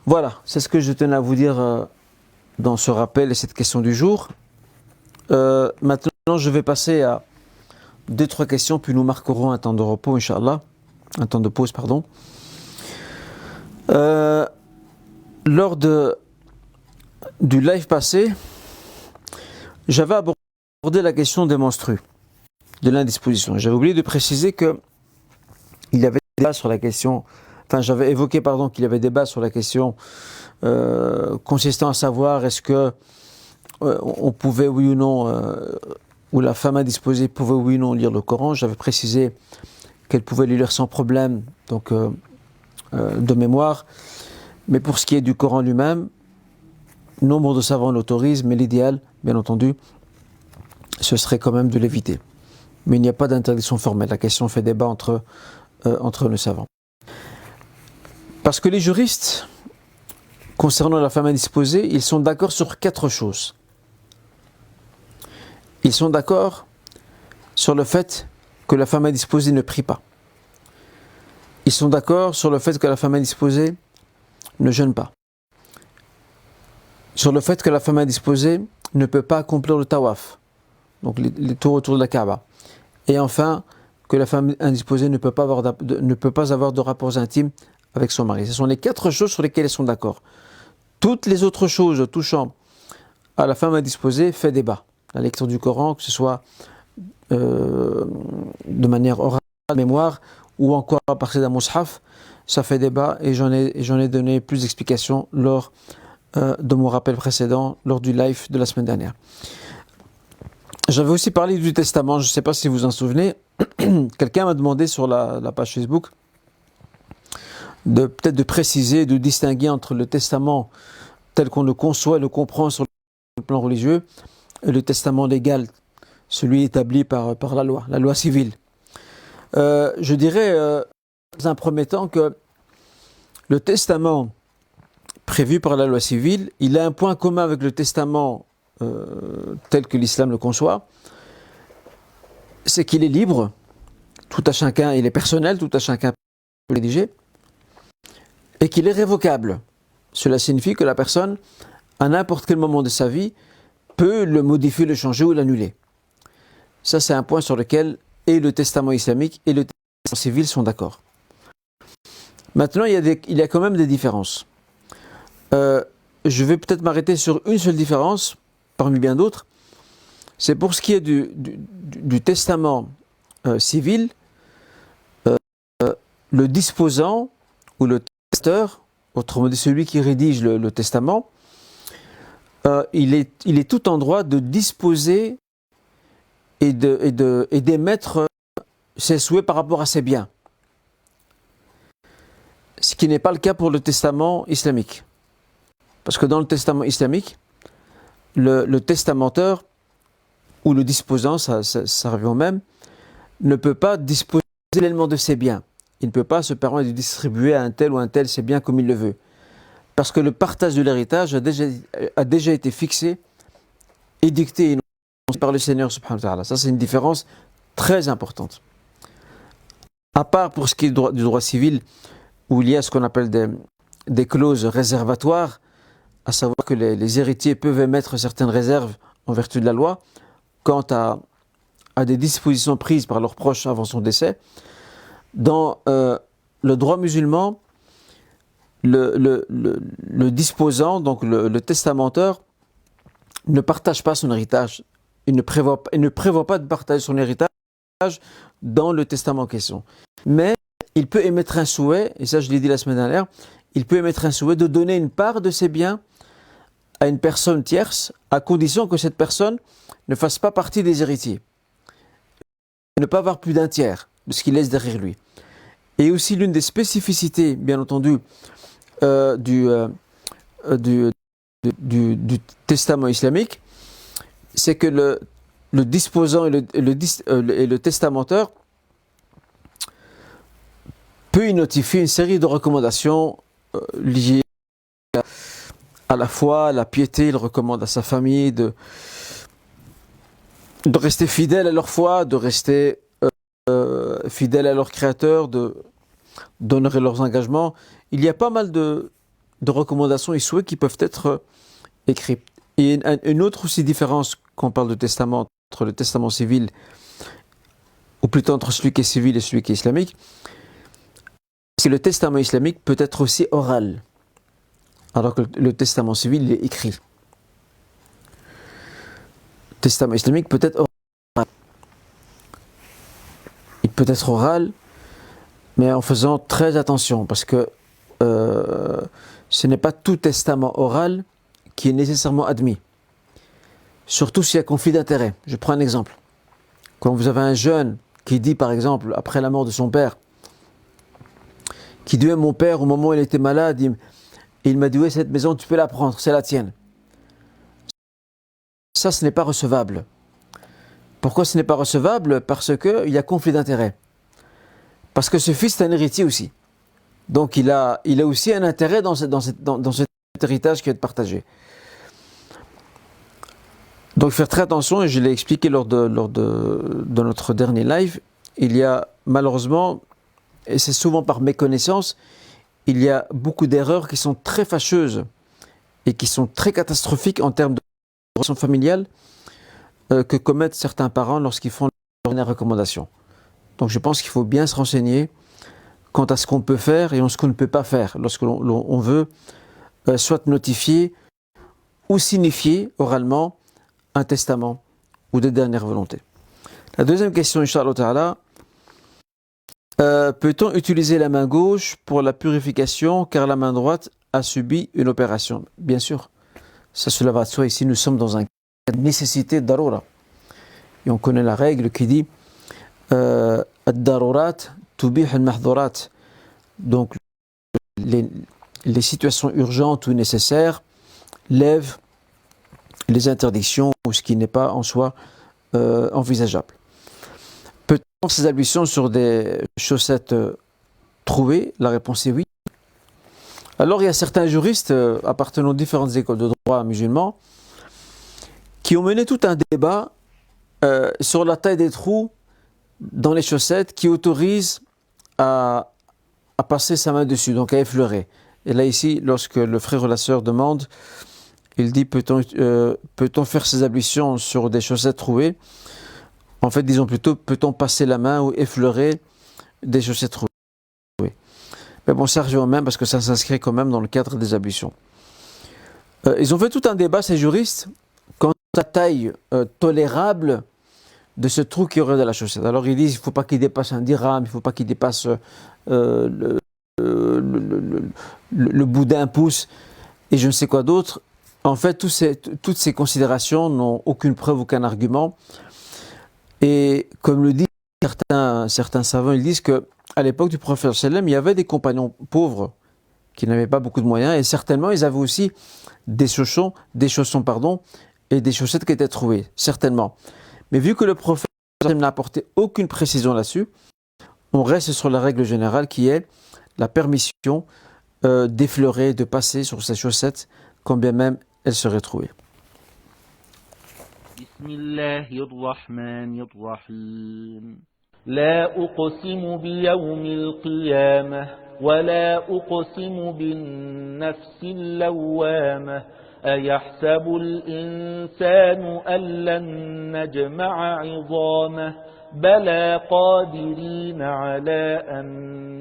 Voilà, c'est ce que je tenais à vous dire dans ce rappel et cette question du jour. Maintenant, je vais passer à 2-3 questions, puis nous marquerons un temps de repos, Inch'Allah. Un temps de pause, pardon. Lors du live passé, j'avais abordé la question des menstrues, de l'indisposition. J'avais oublié de préciser qu'il y avait débat sur la question, j'avais évoqué qu'il y avait débat sur la question consistant à savoir est-ce que on pouvait oui ou non, ou la femme indisposée pouvait oui ou non lire le Coran. J'avais précisé qu'elle pouvait le lire sans problème, donc de mémoire. Mais pour ce qui est du Coran lui-même, nombre de savants l'autorisent, mais l'idéal, bien entendu, ce serait quand même de l'éviter. Mais il n'y a pas d'interdiction formelle. La question fait débat entre nos savants. Parce que les juristes, concernant la femme indisposée, ils sont d'accord sur 4 choses. Ils sont d'accord sur le fait que la femme indisposée ne prie pas. Ils sont d'accord sur le fait que la femme indisposée ne jeûne pas. Sur le fait que la femme indisposée ne peut pas accomplir le tawaf, donc les tours autour de la Kaaba. Et enfin, que la femme indisposée ne peut pas avoir de rapports intimes avec son mari. Ce sont les 4 choses sur lesquelles ils sont d'accord. Toutes les autres choses touchant à la femme indisposée fait débat. La lecture du Coran, que ce soit de manière orale, mémoire, ou encore à partir d'un mushaf, ça fait débat et j'en ai donné plus d'explications lors de mon rappel précédent, lors du live de la semaine dernière. J'avais aussi parlé du testament, je ne sais pas si vous vous en souvenez. Quelqu'un m'a demandé sur la page Facebook peut-être de préciser, de distinguer entre le testament tel qu'on le conçoit et le comprend sur le plan religieux et le testament légal, celui établi par la loi civile. Je dirais dans un premier temps que le testament prévu par la loi civile, il a un point commun avec le testament tel que l'islam le conçoit, c'est qu'il est libre, tout à chacun, il est personnel, tout à chacun peut le rédiger, et qu'il est révocable. Cela signifie que la personne, à n'importe quel moment de sa vie, peut le modifier, le changer ou l'annuler. Ça, c'est un point sur lequel et le testament islamique et le testament civil sont d'accord. Maintenant, il y a quand même des différences. Je vais peut-être m'arrêter sur une seule différence, parmi bien d'autres. C'est pour ce qui est du testament civil, le disposant ou le testeur, autrement dit celui qui rédige le testament, il est tout en droit de disposer et d'émettre ses souhaits par rapport à ses biens. Ce qui n'est pas le cas pour le testament islamique. Parce que dans le testament islamique, le testamenteur ou le disposant, ça revient au même, ne peut pas disposer pleinement de ses biens. Il ne peut pas se permettre de distribuer à un tel ou un tel ses biens comme il le veut. Parce que le partage de l'héritage a déjà été fixé et dicté par le Seigneur subhanahu wa ta'ala. Ça, c'est une différence très importante. À part pour ce qui est du droit civil, où il y a ce qu'on appelle des clauses réservatoires, à savoir que les héritiers peuvent émettre certaines réserves en vertu de la loi, quant à des dispositions prises par leurs proches avant son décès. Dans le droit musulman, le disposant, donc le testamenteur, ne partage pas son héritage. Il ne prévoit pas de partager son héritage dans le testament en question. Mais il peut émettre un souhait, et ça je l'ai dit la semaine dernière, il peut émettre un souhait de donner une part de ses biens à une personne tierce, à condition que cette personne ne fasse pas partie des héritiers. Ne pas avoir plus d'un tiers de ce qu'il laisse derrière lui. Et aussi l'une des spécificités, bien entendu, du testament islamique, c'est que le disposant et le testamenteur peut y notifier une série de recommandations liées à la foi, à la piété. Il recommande à sa famille de rester fidèles à leur foi, de rester fidèles à leur Créateur, d'honorer leurs engagements. Il y a pas mal de recommandations et souhaits qui peuvent être écrits. Et une autre aussi différence quand on parle de testament, entre le testament civil, ou plutôt entre celui qui est civil et celui qui est islamique, c'est que le testament islamique peut être aussi oral, alors que le testament civil il est écrit. Le testament islamique peut être oral. Il peut être oral, mais en faisant très attention, parce que ce n'est pas tout testament oral qui est nécessairement admis. Surtout s'il y a conflit d'intérêts. Je prends un exemple. Quand vous avez un jeune qui dit, par exemple, après la mort de son père, qui dit, mon père, au moment où il était malade, il m'a dit, oui, cette maison, tu peux la prendre, c'est la tienne. Ça, ce n'est pas recevable. Pourquoi ce n'est pas recevable? Parce qu'il y a conflit d'intérêts. Parce que ce fils est un héritier aussi. Donc il a aussi un intérêt dans cet héritage qui va être partagé. Donc faire très attention, et je l'ai expliqué lors de notre dernier live, il y a malheureusement, et c'est souvent par méconnaissance, il y a beaucoup d'erreurs qui sont très fâcheuses et qui sont très catastrophiques en termes de relation familiale que commettent certains parents lorsqu'ils font leurs recommandations. Donc je pense qu'il faut bien se renseigner quant à ce qu'on peut faire et ce qu'on ne peut pas faire lorsque l'on veut soit notifier ou signifier oralement un testament ou des dernières volontés. La deuxième question, Inch'Allah Ta'ala, peut-on utiliser la main gauche pour la purification car la main droite a subi une opération? Bien sûr, cela va de soi. Ici, nous sommes dans un cas de nécessité darura. Et on connaît la règle qui dit ad-darurat tubih al-mahdhurat. Donc, les situations urgentes ou nécessaires lèvent les interdictions ou ce qui n'est pas en soi envisageable. Peut-on faire ces ablutions sur des chaussettes trouées? La réponse est oui. Alors il y a certains juristes appartenant aux différentes écoles de droit musulmans qui ont mené tout un débat sur la taille des trous dans les chaussettes qui autorisent à passer sa main dessus, donc à effleurer. Et là ici, lorsque le frère ou la sœur demande, il dit peut-on faire ces ablutions sur des chaussettes trouées? En fait, disons plutôt, peut-on passer la main ou effleurer des chaussettes trouées? Mais bon, ça revient au même parce que ça s'inscrit quand même dans le cadre des ablutions. Ils ont fait tout un débat, ces juristes, quant à la taille tolérable de ce trou qui aurait de la chaussette. Alors ils disent, il ne faut pas qu'il dépasse un dirham, il ne faut pas qu'il dépasse le bout d'un pouce et je ne sais quoi d'autre. En fait, toutes ces considérations n'ont aucune preuve, aucun argument. Et comme le disent certains savants, ils disent qu'à l'époque du prophète sallam, il y avait des compagnons pauvres qui n'avaient pas beaucoup de moyens et certainement ils avaient aussi des chaussons et des chaussettes qui étaient trouées, certainement. Mais vu que le prophète n'a apporté aucune précision là-dessus, on reste sur la règle générale qui est la permission d'effleurer, de passer sur ces chaussettes, quand bien même elles seraient trouées. Bismillahirrahmanirrahim. لا أقسم بيوم القيامة ولا أقسم بالنفس اللوامة أيحسب الإنسان أن لن نجمع عظامه بلى قادرين على أن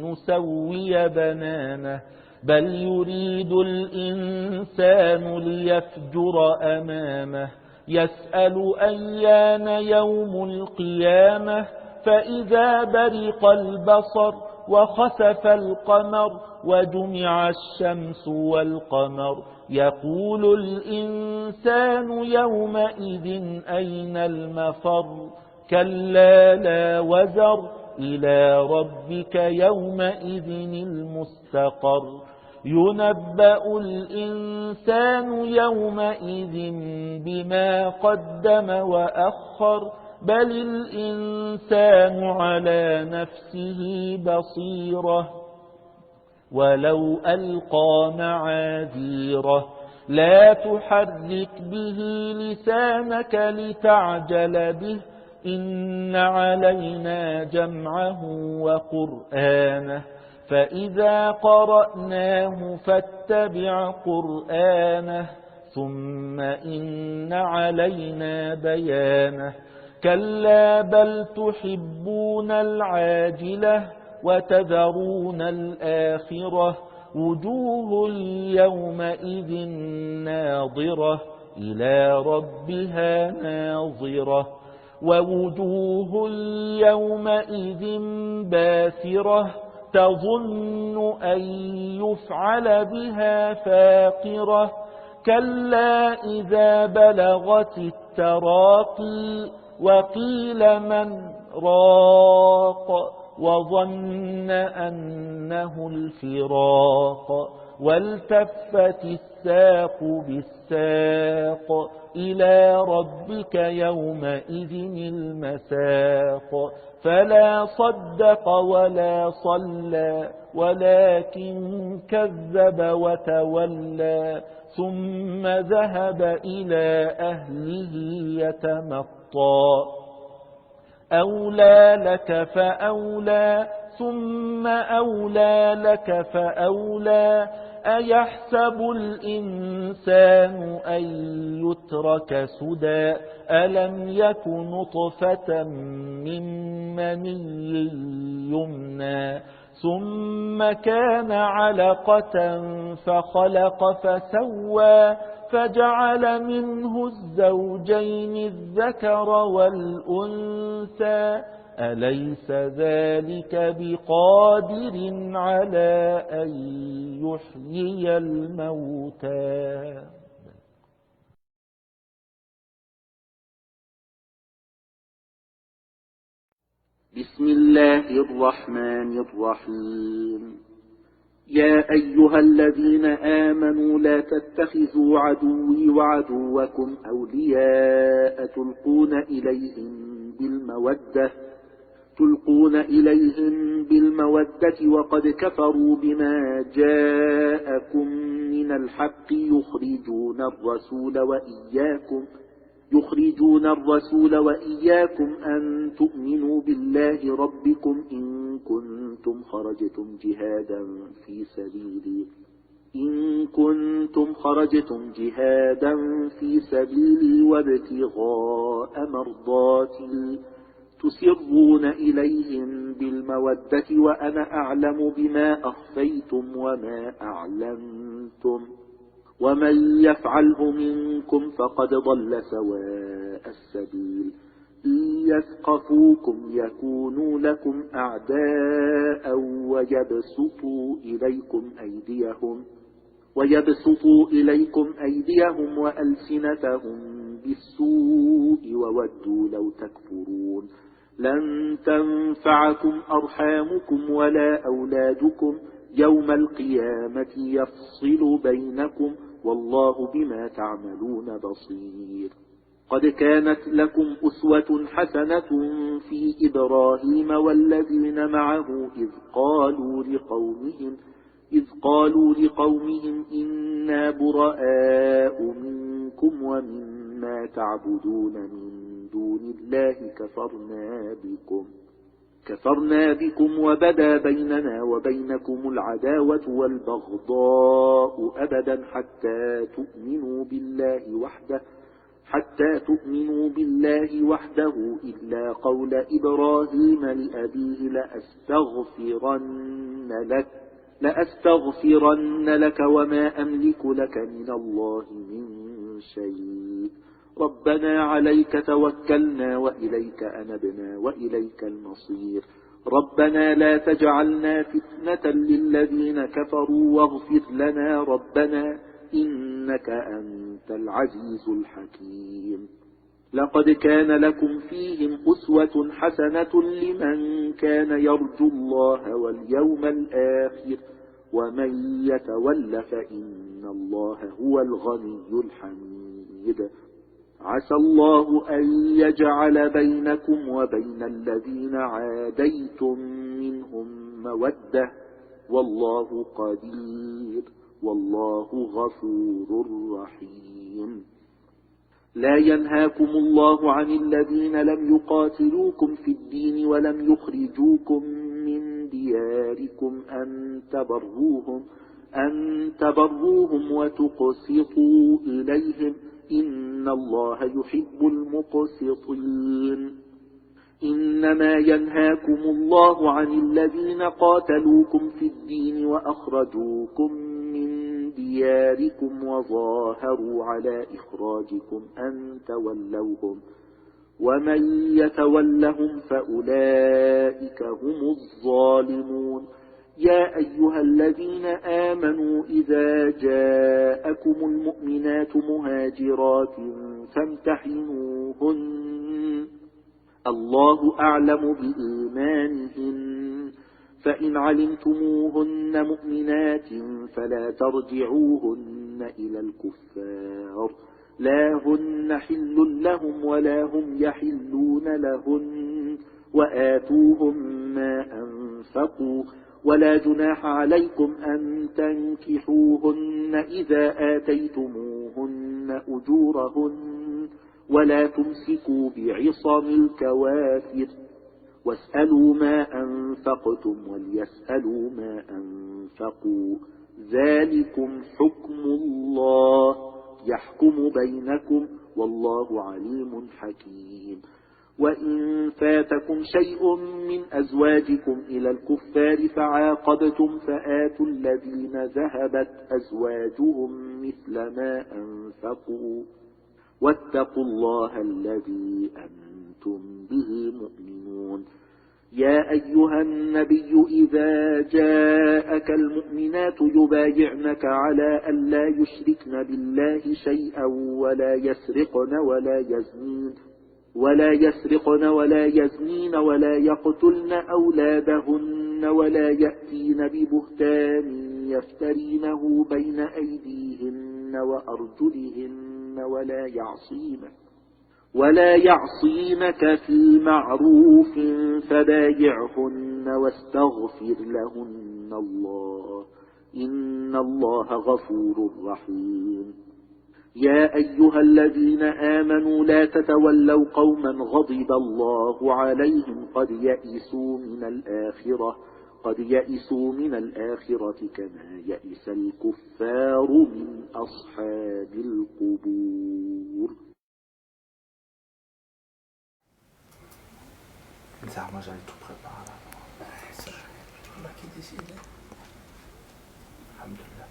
نسوي بنانه بل يريد الإنسان ليفجر أمامه يسأل أيان يوم القيامة فإذا برق البصر وخسف القمر وجمع الشمس والقمر يقول الإنسان يومئذ أين المفر كلا لا وزر إلى ربك يومئذ المستقر ينبأ الإنسان يومئذ بما قدم وأخر بل الإنسان على نفسه بصيرة ولو ألقى معاذيره لا تحرك به لسانك لتعجل به إن علينا جمعه وقرآنه فإذا قرأناه فاتبع قرآنه ثم إن علينا بيانه كلا بل تحبون العاجلة وتذرون الآخرة وجوه يومئذ ناظرة إلى ربها ناظرة ووجوه يومئذ باسرة تظن أن يفعل بها فاقرة كلا إذا بلغت التراقي وقيل من راق وظن أنه الفراق والتفت الساق بالساق إلى ربك يومئذ المساق فلا صدق ولا صلى ولكن كذب وتولى ثم ذهب إلى أهله يتمطى أولى لك فأولى ثم أولى لك فأولى أيحسب الإنسان أن يترك سدى ألم يك نطفة من مني يمنى ثم كان علقة فخلق فسوى فجعل منه الزوجين الذكر والأنثى أليس ذلك بقادر على أن يحيي الموتى بسم الله الرحمن الرحيم يا أيها الذين آمنوا لا تتخذوا عدوي وعدوكم أولياء تلقون إليهم بالمودة وقد كفروا بما جاءكم من الحق يخرجون الرسول وإياكم أن تؤمنوا بالله ربكم إن كنتم خرجتم جهادا في سبيلي وابتغاء مرضاتي تسرون إليهم بالمودة وأنا أعلم بما أخفيتم وما أعلنتم ومن يفعله منكم فقد ضل سواء السبيل إن يثقفوكم يكونوا لكم أعداء ويبسطوا إليكم أيديهم وألسنتهم بالسوء وودوا لو تكفرون لن تنفعكم أرحامكم ولا أولادكم يوم القيامة يفصل بينكم والله بما تعملون بصير قد كانت لكم أسوة حسنة في إبراهيم والذين معه إذ قالوا لقومهم إنا براء منكم ومما تعبدون من دون الله كفرنا بكم وبدا بيننا وبينكم العداوة والبغضاء أبدا حتى تؤمنوا بالله وحده إلا قول إبراهيم لأبيه لأستغفرن لك وما أملك لك من الله من شيء ربنا عليك توكلنا وإليك أنبنا وإليك المصير ربنا لا تجعلنا فتنة للذين كفروا واغفر لنا ربنا إنك أنت العزيز الحكيم لقد كان لكم فيهم أسوة حسنة لمن كان يرجو الله واليوم الآخر ومن يتول فإن الله هو الغني الحميد عسى الله أن يجعل بينكم وبين الذين عاديتم منهم مودة والله قدير والله غفور رحيم. لا ينهاكم الله عن الذين لم يقاتلوكم في الدين ولم يخرجوكم من دياركم أن تبروهم وتقسطوا إليهم إن الله يحب المقسطين. إنما ينهاكم الله عن الذين قاتلوكم في الدين وأخرجوكم من دياركم وظاهروا على إخراجكم أن تولوهم ومن يتولهم فأولئك هم الظالمون. يا أيها الذين آمنوا إذا جاءكم المؤمنات مهاجرات فامتحنوهن الله أعلم بإيمانهن فإن علمتموهن مؤمنات فلا ترجعوهن إلى الكفار لا هن حل لهم ولا هم يحلون لهن وآتوهم ما أنفقوا ولا جناح عليكم أن تنكحوهن إذا آتيتموهن أجورهن ولا تمسكوا بعصم الكوافر واسألوا ما أنفقتم وليسألوا ما أنفقوا ذلكم حكم الله يحكم بينكم والله عليم حكيم. وإن فاتكم شيء من أزواجكم إلى الكفار فعاقبتم فآتوا الذين ذهبت أزواجهم مثل ما أنفقوا واتقوا الله الذي أنتم به مؤمنون. يا أيها النبي إذا جاءك المؤمنات يبايعنك على أن لا يشركن بالله شيئا ولا يسرقن ولا يزنين ولا يقتلن أولادهن ولا يأتين ببهتان يفترينه بين أيديهن وأرجلهن ولا يعصينك في معروف فبايعهن واستغفر لهن الله إن الله غفور رحيم. يا أيها الذين آمنوا لا تتولوا قوما غضب الله عليهم قد يئسوا من الآخرة كما يئس الكفار من أصحاب القبور. Moi j'avais tout préparé là. C'est Allah qui décide. Alhamdulillah.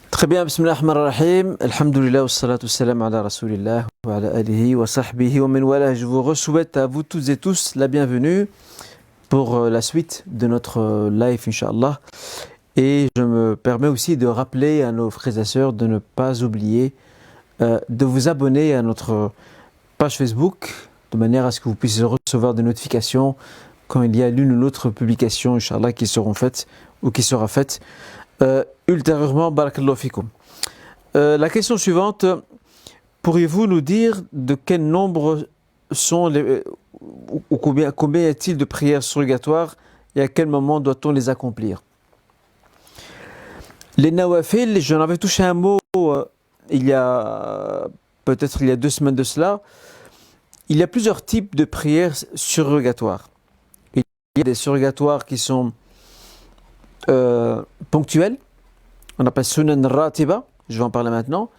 Très bien, bismillah ar-Rahman ar-Rahim, alhamdulillah, wassalatu wassalam ala rasulillah, wa ala alihi wa sahbihi wa min wala. Je vous souhaite à vous toutes et tous la bienvenue pour la suite de notre live, Inch'Allah. Et je me permets aussi de rappeler à nos frères et sœurs de ne pas oublier de vous abonner à notre page Facebook, de manière à ce que vous puissiez recevoir des notifications quand il y a l'une ou l'autre publication, Inch'Allah, qui seront faites ou qui sera faite ultérieurement. Barakallahu fikum. La question suivante, pourriez-vous nous dire de quel nombre sont ou combien y a-t-il de prières surrogatoires et à quel moment doit-on les accomplir? Les nawafil, j'en avais touché un mot il y a 2 semaines de cela. Il y a plusieurs types de prières surrogatoires. Il y a des surrogatoires qui sont ponctuelles, on appelle sunan ratiba, je vais en parler maintenant.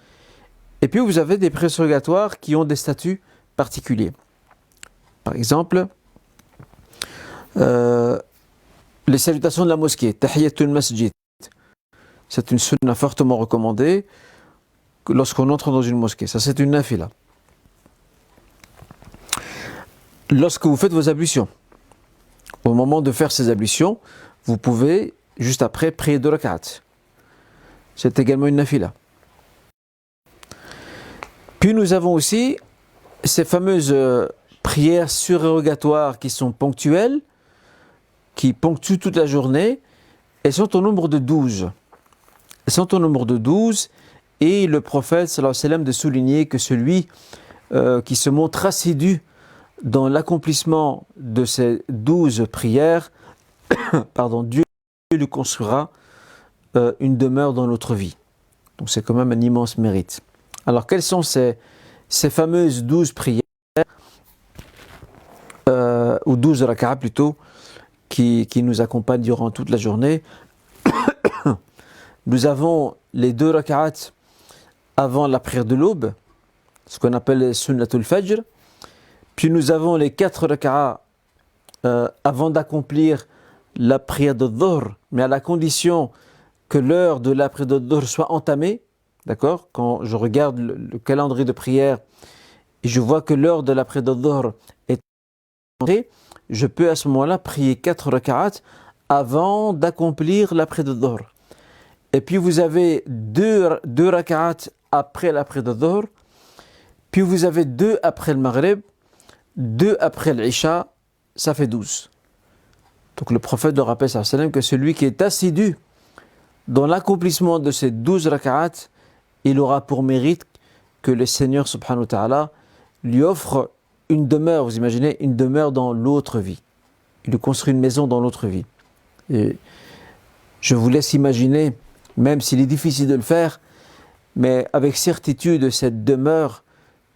Et puis vous avez des prières surrogatoires qui ont des statuts particuliers. Par exemple, les salutations de la mosquée, tahiyatul masjid. C'est une sunna fortement recommandée lorsqu'on entre dans une mosquée. Ça, c'est une nafila. Lorsque vous faites vos ablutions, au moment de faire ces ablutions, vous pouvez, juste après, prier 2 rak'at. C'est également une nafila. Puis nous avons aussi ces fameuses prières surrogatoires qui sont ponctuelles, qui ponctuent toute la journée, et sont au nombre de 12. Elles sont au nombre de 12, et le prophète sallallahu alayhi wa sallam de souligner que celui qui se montre assidu dans l'accomplissement de ces 12 prières, Dieu lui construira une demeure dans notre vie. Donc c'est quand même un immense mérite. Alors quelles sont ces fameuses 12 prières, ou 12 rak'ah plutôt, qui nous accompagnent durant toute la journée? Nous avons les 2 rak'at avant la prière de l'aube, ce qu'on appelle sunnatul fajr. Puis nous avons les 4 rak'ah avant d'accomplir la prière de dhuhr, mais à la condition que l'heure de la prière de dhuhr soit entamée. D'accord? Quand je regarde le calendrier de prière et je vois que l'heure de la prière de dhuhr est entamée, je peux à ce moment-là prier 4 rak'at avant d'accomplir la prière de dhuhr. Et puis vous avez 2 rak'at après la prière de dhuhr, puis vous avez 2 après le maghrib, 2 après l'isha, ça fait 12. Donc le prophète nous rappelle que celui qui est assidu dans l'accomplissement de ces 12 rak'at, il aura pour mérite que le Seigneur subhanahu wa ta'ala lui offre une demeure, vous imaginez, une demeure dans l'autre vie. Il lui construit une maison dans l'autre vie. Et je vous laisse imaginer, même s'il est difficile de le faire, mais avec certitude cette demeure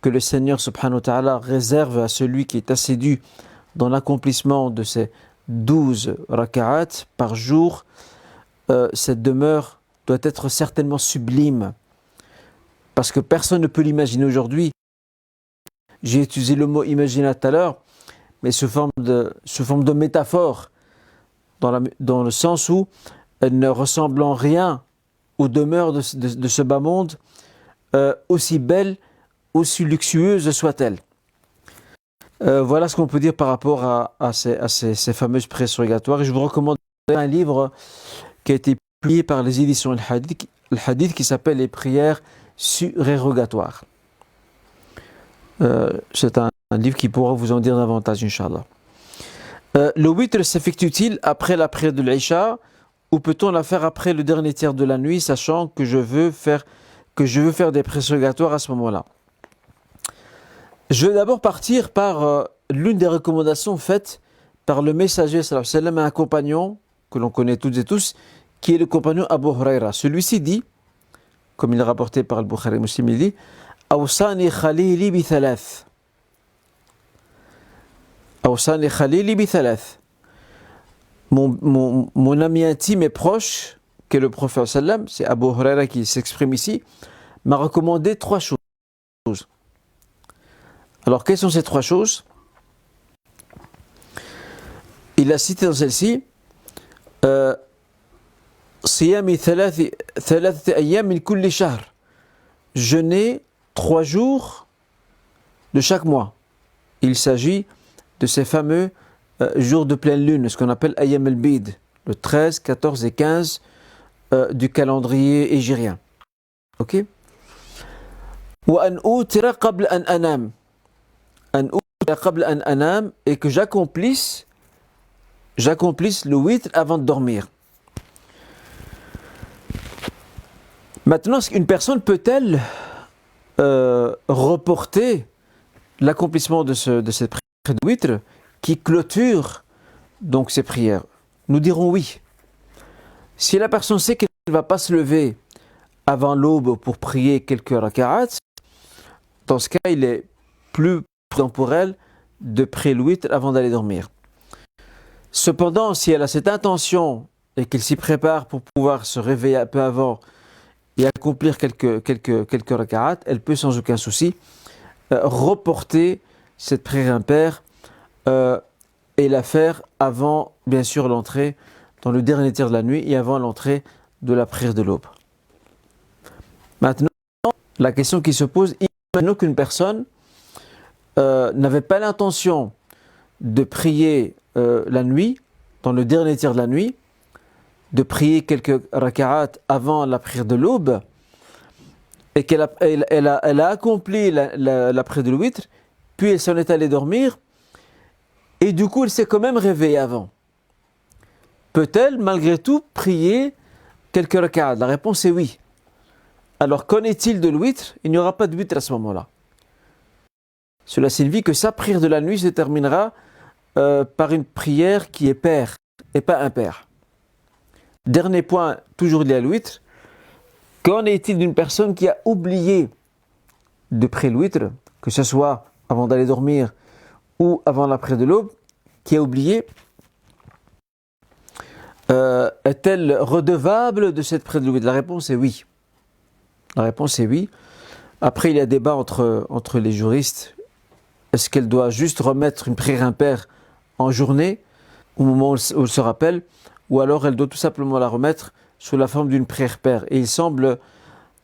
que le Seigneur subhanahu wa ta'ala réserve à celui qui est assidu dans l'accomplissement de ces 12 rak'at par jour, cette demeure doit être certainement sublime, parce que personne ne peut l'imaginer aujourd'hui. J'ai utilisé le mot imaginer tout à l'heure, mais sous forme de métaphore, dans le sens où elle ne ressemble en rien aux demeures de ce bas monde, aussi belle, aussi luxueuse soit-elle. Voilà ce qu'on peut dire par rapport à ces fameuses prières surrogatoires. Et je vous recommande un livre qui a été publié par les éditions Al-Hadith qui s'appelle Les prières surérogatoires. C'est un livre qui pourra vous en dire davantage, Inch'Allah. Le witr s'effectue-t-il après la prière de l'Isha, ou peut-on la faire après le dernier tiers de la nuit, sachant que je veux faire des prières surrogatoires à ce moment-là? Je vais d'abord partir par l'une des recommandations faites par le messager sallallahu alayhi wa sallam à un compagnon que l'on connaît toutes et tous, qui est le compagnon Abu Huraira. Celui-ci dit, comme il est rapporté par le Bukhari Muslim, il dit Awsani khalili bi thalath. Awsani khalili bi thalath. Mon ami intime et proche, qui est le prophète sallam, c'est Abu Huraira qui s'exprime ici, m'a recommandé 3 choses. Alors, quelles sont ces 3 choses? Il a cité dans celle-ci Siyami thalath ayyam min kulli shahr. Jeûner 3 jours de chaque mois. Il s'agit de ces fameux jours de pleine lune, ce qu'on appelle Ayyam al-Bid, le 13, 14 et 15 du calendrier hégirien. Ok? Wa an utira qabla an anam. Et que j'accomplisse le witr avant de dormir. Maintenant, une personne peut-elle reporter l'accomplissement de cette prière de witr qui clôture donc ses prières? Nous dirons oui. Si la personne sait qu'elle ne va pas se lever avant l'aube pour prier quelques rak'at, dans ce cas, il est plus prudent pour elle de prier le witr avant d'aller dormir. Cependant, si elle a cette intention et qu'elle s'y prépare pour pouvoir se réveiller un peu avant et accomplir quelques rak'at, elle peut sans aucun souci reporter cette prière impaire et la faire avant, bien sûr, l'entrée dans le dernier tiers de la nuit et avant l'entrée de la prière de l'aube. Maintenant, la question qui se pose, imaginons qu'une personne n'avait pas l'intention de prier la nuit, dans le dernier tiers de la nuit, de prier quelques rak'at avant la prière de l'aube, et qu'elle a accompli la prière de l'witr, puis elle s'en est allée dormir, et du coup elle s'est quand même réveillée avant. Peut-elle malgré tout prier quelques rak'at? La réponse est oui. Alors qu'en est-il de l'witr? Il n'y aura pas de witr à ce moment-là. Cela signifie que sa prière de la nuit se terminera par une prière qui est paire et pas impaire. Dernier point, toujours lié à l'witr. Qu'en est-il d'une personne qui a oublié de prier le witr, que ce soit avant d'aller dormir ou avant la prière de l'aube, qui a oublié, est-elle redevable de cette prière de witr? La réponse est oui. La réponse est oui. Après, il y a débat entre les juristes. Est-ce qu'elle doit juste remettre une prière impaire en journée, au moment où elle se rappelle, ou alors elle doit tout simplement la remettre sous la forme d'une prière paire? Et il semble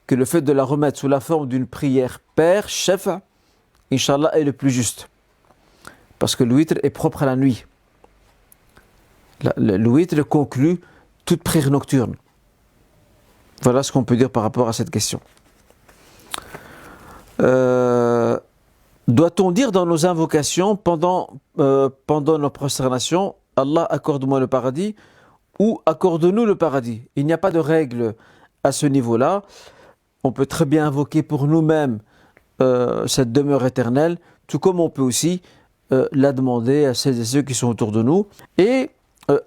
que le fait de la remettre sous la forme d'une prière paire, chef, Inch'Allah, est le plus juste. Parce que le witr est propre à la nuit. Le witr conclut toute prière nocturne. Voilà ce qu'on peut dire par rapport à cette question. Doit-on dire dans nos invocations pendant nos prosternations, Allah accorde-moi le paradis ou accorde-nous le paradis? Il n'y a pas de règle à ce niveau-là. On peut très bien invoquer pour nous-mêmes cette demeure éternelle, tout comme on peut aussi la demander à celles et ceux qui sont autour de nous, et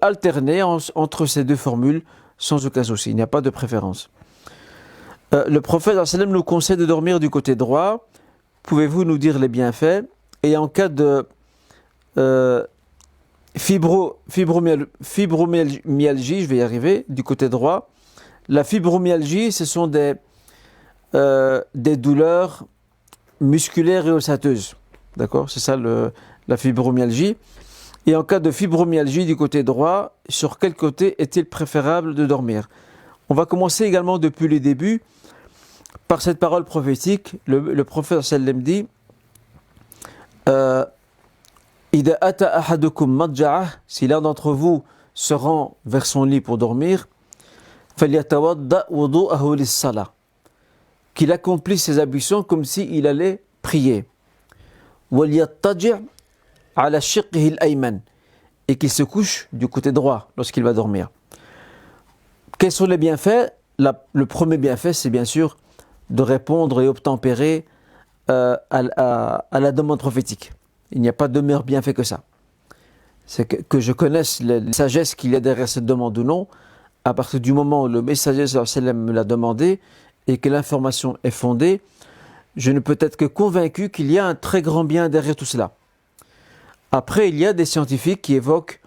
alterner entre ces deux formules sans aucun souci. Il n'y a pas de préférence. Le prophète sallallahu alayhi wa sallam nous conseille de dormir du côté droit. Pouvez-vous nous dire les bienfaits? Et en cas de fibromyalgie, je vais y arriver, du côté droit. La fibromyalgie, ce sont des douleurs musculaires et ossateuses. D'accord? C'est ça la fibromyalgie. Et en cas de fibromyalgie du côté droit, sur quel côté est-il préférable de dormir? On va commencer également depuis le début par cette parole prophétique. Le prophète sallam dit Ida ata ahadukum madja'ah, si l'un d'entre vous se rend vers son lit pour dormir, falyatawadda wudu'ahu lis-salah, qu'il accomplisse ses ablutions comme s'il allait prier. Walyattaji' ala shiqqihi al-ayman, et qu'il se couche du côté droit lorsqu'il va dormir. Quels sont les bienfaits? Le premier bienfait, c'est bien sûr de répondre et obtempérer à la demande prophétique. Il n'y a pas de meilleur bienfait que ça. C'est que je connaisse la sagesse qu'il y a derrière cette demande ou non. À partir du moment où le messager sallallahu alayhi wa sallam me l'a demandé et que l'information est fondée, je ne peux être que convaincu qu'il y a un très grand bien derrière tout cela. Après, il y a des scientifiques qui évoquent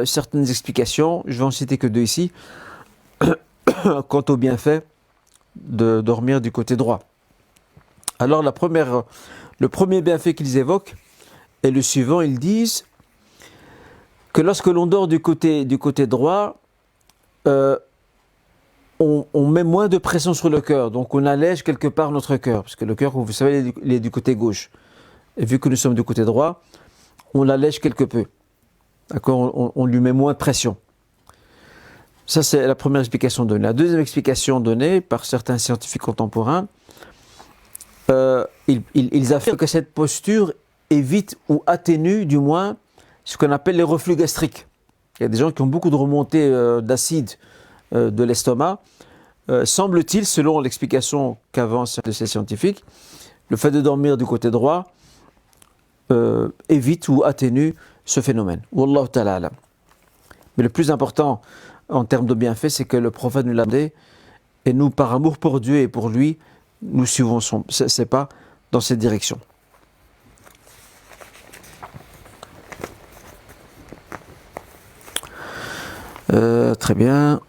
certaines explications. Je vais en citer que deux ici. Quant au bienfait de dormir du côté droit. Alors le premier bienfait qu'ils évoquent est le suivant. Ils disent que lorsque l'on dort du côté droit, on met moins de pression sur le cœur, donc on allège quelque part notre cœur, parce que le cœur, vous savez, il est du côté gauche. Et vu que nous sommes du côté droit, on l'allège quelque peu. D'accord, on lui met moins de pression. Ça, c'est la première explication donnée. La deuxième explication donnée par certains scientifiques contemporains, ils affirment que cette posture évite ou atténue, du moins, ce qu'on appelle les reflux gastriques. Il y a des gens qui ont beaucoup de remontées d'acide de l'estomac. Semble-t-il, selon l'explication qu'avancent ces scientifiques, le fait de dormir du côté droit évite ou atténue ce phénomène. Wallahu ta'ala alam. Mais le plus important en termes de bienfaits, c'est que le prophète nous l'a demandé, et nous, par amour pour Dieu et pour lui, nous suivons ses pas dans cette direction. Très bien.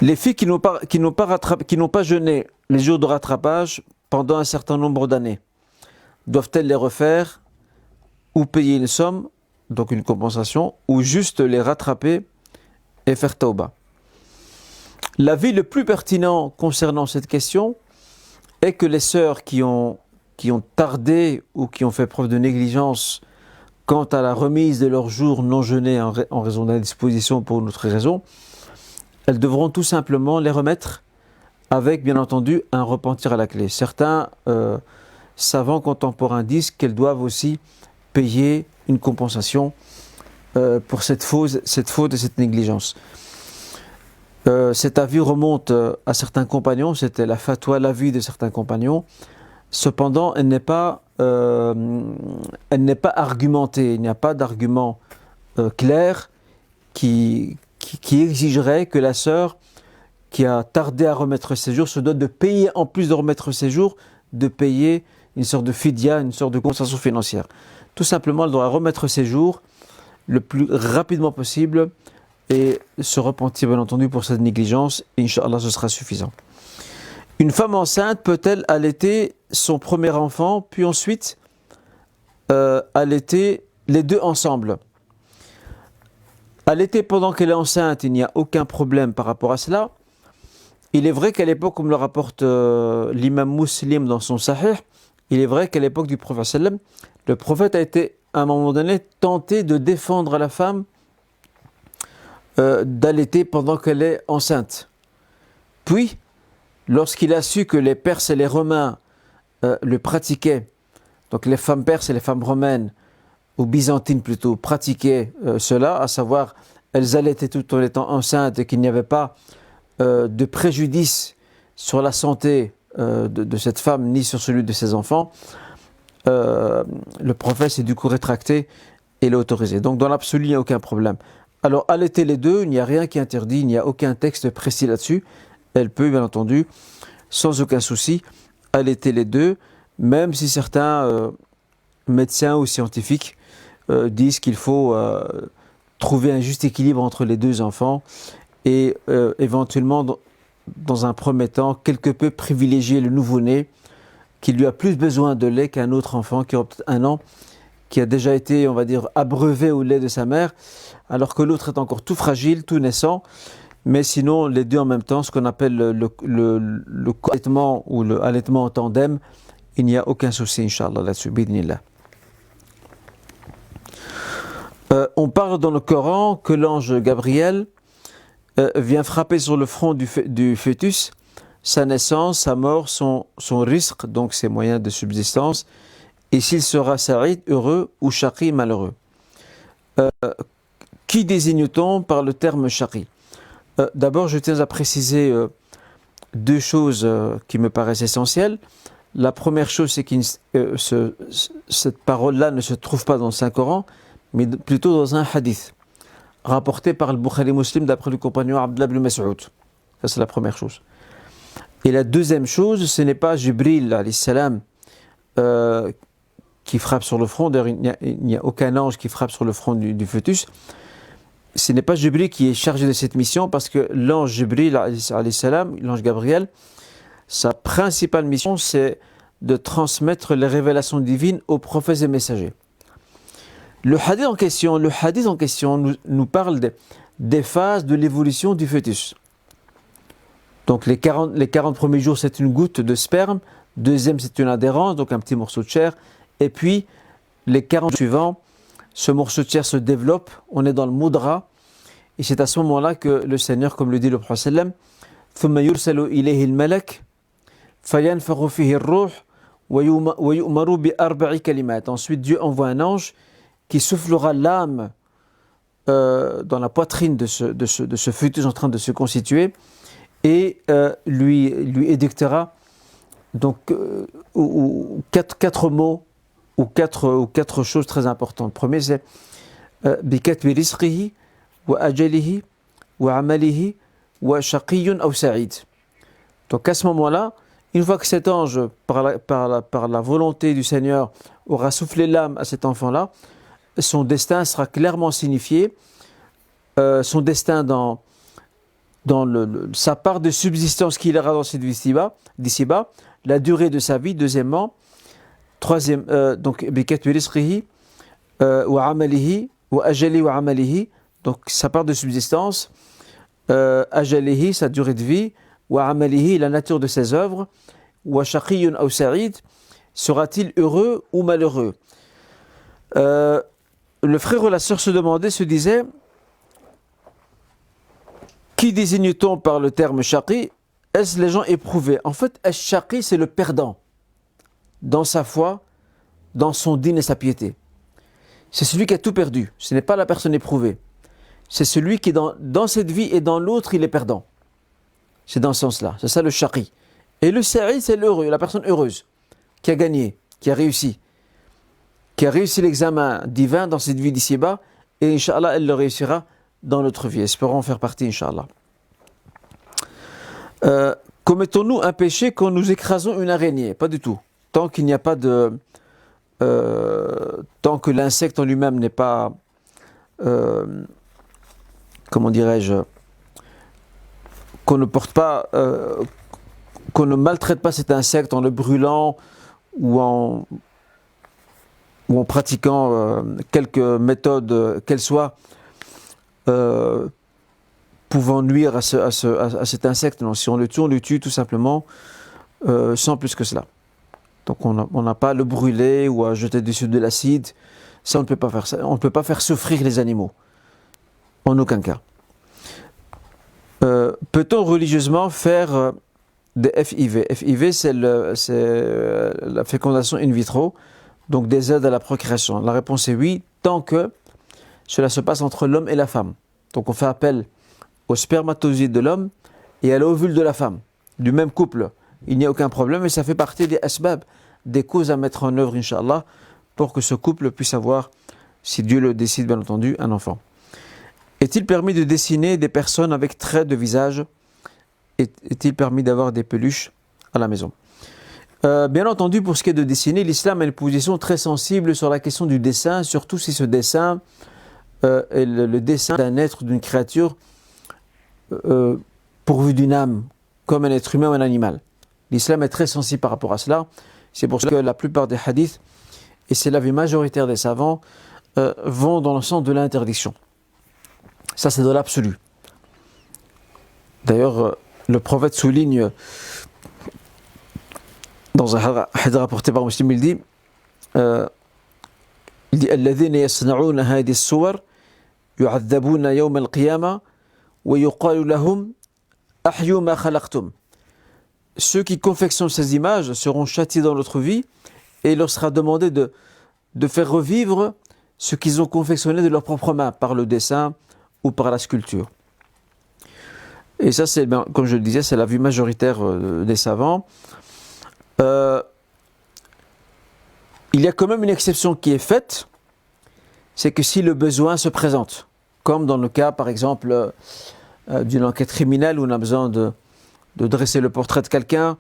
Les filles qui n'ont pas jeûné les jours de rattrapage pendant un certain nombre d'années, doivent-elles les refaire ou payer une somme, donc une compensation, ou juste les rattraper et faire tauba? L'avis le plus pertinent concernant cette question est que les sœurs qui ont tardé ou qui ont fait preuve de négligence quant à la remise de leurs jours non jeûnés en raison d'indisposition pour une autre raison, elles devront tout simplement les remettre avec, bien entendu, un repentir à la clé. Certains savants contemporains disent qu'elles doivent aussi payer une compensation pour cette faute et cette négligence. Cet avis remonte à certains compagnons, c'était la fatwa, l'avis de certains compagnons. Cependant, elle n'est pas argumentée, il n'y a pas d'argument clair qui exigerait que la sœur qui a tardé à remettre ses jours se doit de payer, en plus de remettre ses jours, de payer une sorte de fidya, une sorte de compensation financière. Tout simplement, elle doit remettre ses jours le plus rapidement possible et se repentir bien entendu pour cette négligence. Inch'Allah, ce sera suffisant. Une femme enceinte peut-elle allaiter son premier enfant, puis ensuite allaiter les deux ensemble? Allaiter pendant qu'elle est enceinte, il n'y a aucun problème par rapport à cela. Il est vrai qu'à l'époque, comme le rapporte l'imam Muslim dans son Sahih, il est vrai qu'à l'époque du prophète sallam, le prophète a été à un moment donné tenté de défendre à la femme d'allaiter pendant qu'elle est enceinte. Puis, lorsqu'il a su que les Perses et les Romains le pratiquaient, donc les femmes perses et les femmes romaines, ou byzantines plutôt, pratiquaient cela, à savoir elles allaitaient tout en étant enceintes et qu'il n'y avait pas de préjudice sur la santé de cette femme ni sur celui de ses enfants, le prophète s'est du coup rétracté et l'a autorisé. Donc dans l'absolu, il n'y a aucun problème. Alors allaiter les deux, il n'y a rien qui interdit, il n'y a aucun texte précis là-dessus. Elle peut bien entendu, sans aucun souci, allaiter les deux, même si certains médecins ou scientifiques disent qu'il faut trouver un juste équilibre entre les deux enfants et éventuellement, dans un premier temps, quelque peu privilégier le nouveau-né qui lui a plus besoin de lait qu'un autre enfant qui aura peut-être 1 an, qui a déjà été, on va dire, abreuvé au lait de sa mère, alors que l'autre est encore tout fragile, tout naissant. Mais sinon, les deux en même temps, ce qu'on appelle le allaitement ou le allaitement en tandem, il n'y a aucun souci, Inch'Allah, là-dessus, bidnillah. On parle dans le Coran que l'ange Gabriel vient frapper sur le front du fœtus, sa naissance, sa mort, son risque, donc ses moyens de subsistance, et s'il sera sa'id, heureux, ou shaqi, malheureux. Qui désigne-t-on par le terme shaqi? D'abord, je tiens à préciser 2 choses qui me paraissent essentielles. La première chose, c'est que cette parole-là ne se trouve pas dans le Saint-Coran, mais plutôt dans un hadith, rapporté par le Bukhari Muslim d'après le compagnon Abdullah ibn Mas'ud. Ça, c'est la première chose. Et la deuxième chose, ce n'est pas Jibril, alayhi salam, qui frappe sur le front. D'ailleurs, il n'y a aucun ange qui frappe sur le front du fœtus. Ce n'est pas Jibril qui est chargé de cette mission, parce que l'ange Jibril, alayhi salam, l'ange Gabriel, sa principale mission, c'est de transmettre les révélations divines aux prophètes et messagers. Le hadith en question nous parle des phases de l'évolution du fœtus. Donc les 40 premiers jours, c'est une goutte de sperme. Deuxième, c'est une adhérence, donc un petit morceau de chair. Et puis, les 40 suivants, ce morceau de chair se développe. On est dans le mudra. Et c'est à ce moment-là que le Seigneur, comme le dit le Prophète sallam, ثم يرسل إليه الملك فينفخ فيه الروح ويؤمر بأربع كلمات. Ensuite, Dieu envoie un ange qui soufflera l'âme dans la poitrine de ce fœtus en train de se constituer et lui édictera donc quatre mots ou quatre choses très importantes. Le premier, c'est بِكَتْبِ رِزْقِهِ وَأَجَلِهِ وَعَمَلِهِ وَشَقِيٌّ أَوْ سَعِيدٌ. Donc à ce moment-là, une fois que cet ange, par la volonté du Seigneur, aura soufflé l'âme à cet enfant-là, son destin sera clairement signifié, son destin dans sa part de subsistance qu'il aura dans cette vie d'ici-bas, la durée de sa vie, deuxièmement, troisième, donc بِكَتْبِ رِزْقِهِ وَعَمَلِهِ وَأَجَلِهِ وَعَمَلِهِ, donc sa part de subsistance, أَجَلِهِ, sa durée de vie, وَعَمَلِهِ, la nature de ses œuvres, وَشَقِيٌّ أَوْ سَعِيدٌ, sera-t-il heureux ou malheureux? Le frère ou la sœur se disait, qui désigne-t-on par le terme shaqi? Est-ce les gens éprouvés? En fait, shaqi, c'est le perdant dans sa foi, dans son dîn et sa piété. C'est celui qui a tout perdu. Ce n'est pas la personne éprouvée. C'est celui qui, dans cette vie et dans l'autre, il est perdant. C'est dans ce sens-là. C'est ça le shaqi. Et le sa'id, c'est l'heureux, la personne heureuse, qui a gagné, qui a réussi l'examen divin dans cette vie d'ici-bas, et Inch'Allah, elle le réussira dans notre vie. Espérons en faire partie, Inch'Allah. Commettons-nous un péché quand nous écrasons une araignée? Pas du tout. Tant qu'il n'y a pas de... tant que l'insecte en lui-même n'est pas... comment dirais-je, qu'on ne porte pas, qu'on ne maltraite pas cet insecte en le brûlant ou en pratiquant quelques méthodes, qu'elles soient, pouvant nuire à cet insecte. Non, si on le tue tout simplement, sans plus que cela. Donc on n'a pas à le brûler ou à jeter dessus de l'acide. Ça, on ne peut pas faire ça. On ne peut pas faire souffrir les animaux. En aucun cas. Peut-on religieusement faire des FIV? FIV, c'est la fécondation in vitro, donc des aides à la procréation. La réponse est oui, tant que cela se passe entre l'homme et la femme. Donc on fait appel au spermatozoïde de l'homme et à l'ovule de la femme, du même couple. Il n'y a aucun problème et ça fait partie des asbab, des causes à mettre en œuvre, Inch'Allah, pour que ce couple puisse avoir, si Dieu le décide bien entendu, un enfant. Est-il permis de dessiner des personnes avec traits de visage? Est-il permis d'avoir des peluches à la maison? Bien entendu, pour ce qui est de dessiner, l'islam a une position très sensible sur la question du dessin, surtout si ce dessin est le dessin d'un être, d'une créature pourvu d'une âme, comme un être humain ou un animal. L'islam est très sensible par rapport à cela. C'est pour ça que la plupart des hadiths, et c'est l'avis majoritaire des savants, vont dans le sens de l'interdiction. Ça, c'est de l'absolu. D'ailleurs, le prophète souligne, dans un hadith rapporté par Muslim, il dit الذين يصنعون هذه الصور يعذبون يوم القيامة ويقال لهم أحيوا ما خلقتم. Ceux qui confectionnent ces images seront châtiés dans notre vie et il leur sera demandé de faire revivre ce qu'ils ont confectionné de leurs propres mains par le dessin ou par la sculpture. Et ça, c'est, comme je le disais, c'est la vue majoritaire des savants. Il y a quand même une exception qui est faite, c'est que si le besoin se présente, comme dans le cas, par exemple, d'une enquête criminelle où on a besoin de dresser le portrait de quelqu'un,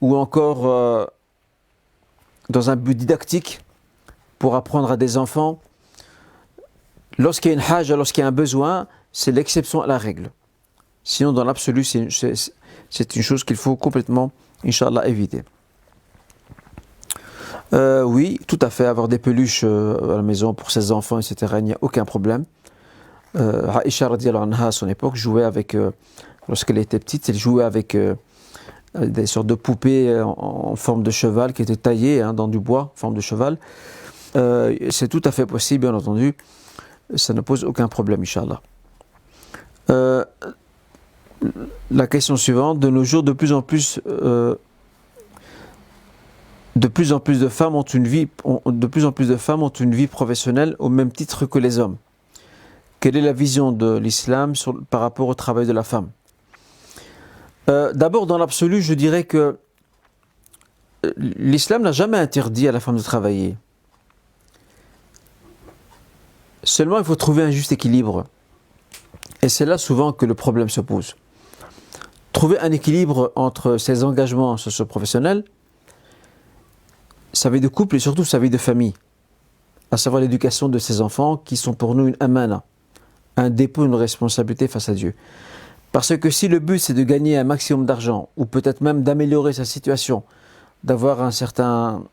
ou encore dans un but didactique, pour apprendre à des enfants. Lorsqu'il y a une haja, lorsqu'il y a un besoin, c'est l'exception à la règle. Sinon, dans l'absolu, c'est une chose qu'il faut complètement, Inch'Allah, éviter. Oui, tout à fait, avoir des peluches à la maison pour ses enfants, etc., il n'y a aucun problème. Aïcha, radiyallahu anha, à son époque, jouait avec, lorsqu'elle était petite, elle jouait avec des sortes de poupées en forme de cheval qui étaient taillées dans du bois, en forme de cheval. C'est tout à fait possible, bien entendu. Ça ne pose aucun problème, Inch'Allah. La question suivante, de nos jours, de plus en plus de femmes ont une vie professionnelle au même titre que les hommes. Quelle est la vision de l'islam par rapport au travail de la femme? D'abord, dans l'absolu, je dirais que l'islam n'a jamais interdit à la femme de travailler. Seulement, il faut trouver un juste équilibre. Et c'est là souvent que le problème se pose. Trouver un équilibre entre ses engagements socio-professionnels, sa vie de couple et surtout sa vie de famille, à savoir l'éducation de ses enfants qui sont pour nous une amana, un dépôt, une responsabilité face à Dieu. Parce que si le but c'est de gagner un maximum d'argent, ou peut-être même d'améliorer sa situation, d'avoir un certain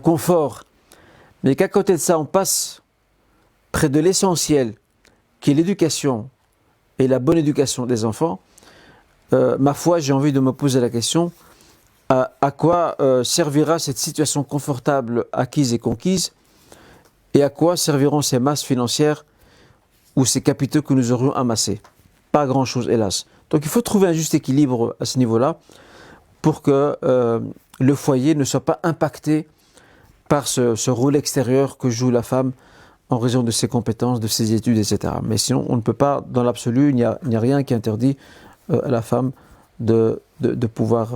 confort, mais qu'à côté de ça on passe près de l'essentiel, qui est l'éducation et la bonne éducation des enfants, ma foi, j'ai envie de me poser la question, à quoi servira cette situation confortable acquise et conquise, et à quoi serviront ces masses financières ou ces capitaux que nous aurions amassés? Pas grand-chose, hélas. Donc il faut trouver un juste équilibre à ce niveau-là pour que le foyer ne soit pas impacté par ce rôle extérieur que joue la femme en raison de ses compétences, de ses études, etc. Mais sinon, on ne peut pas, dans l'absolu, il n'y a rien qui interdit à la femme de pouvoir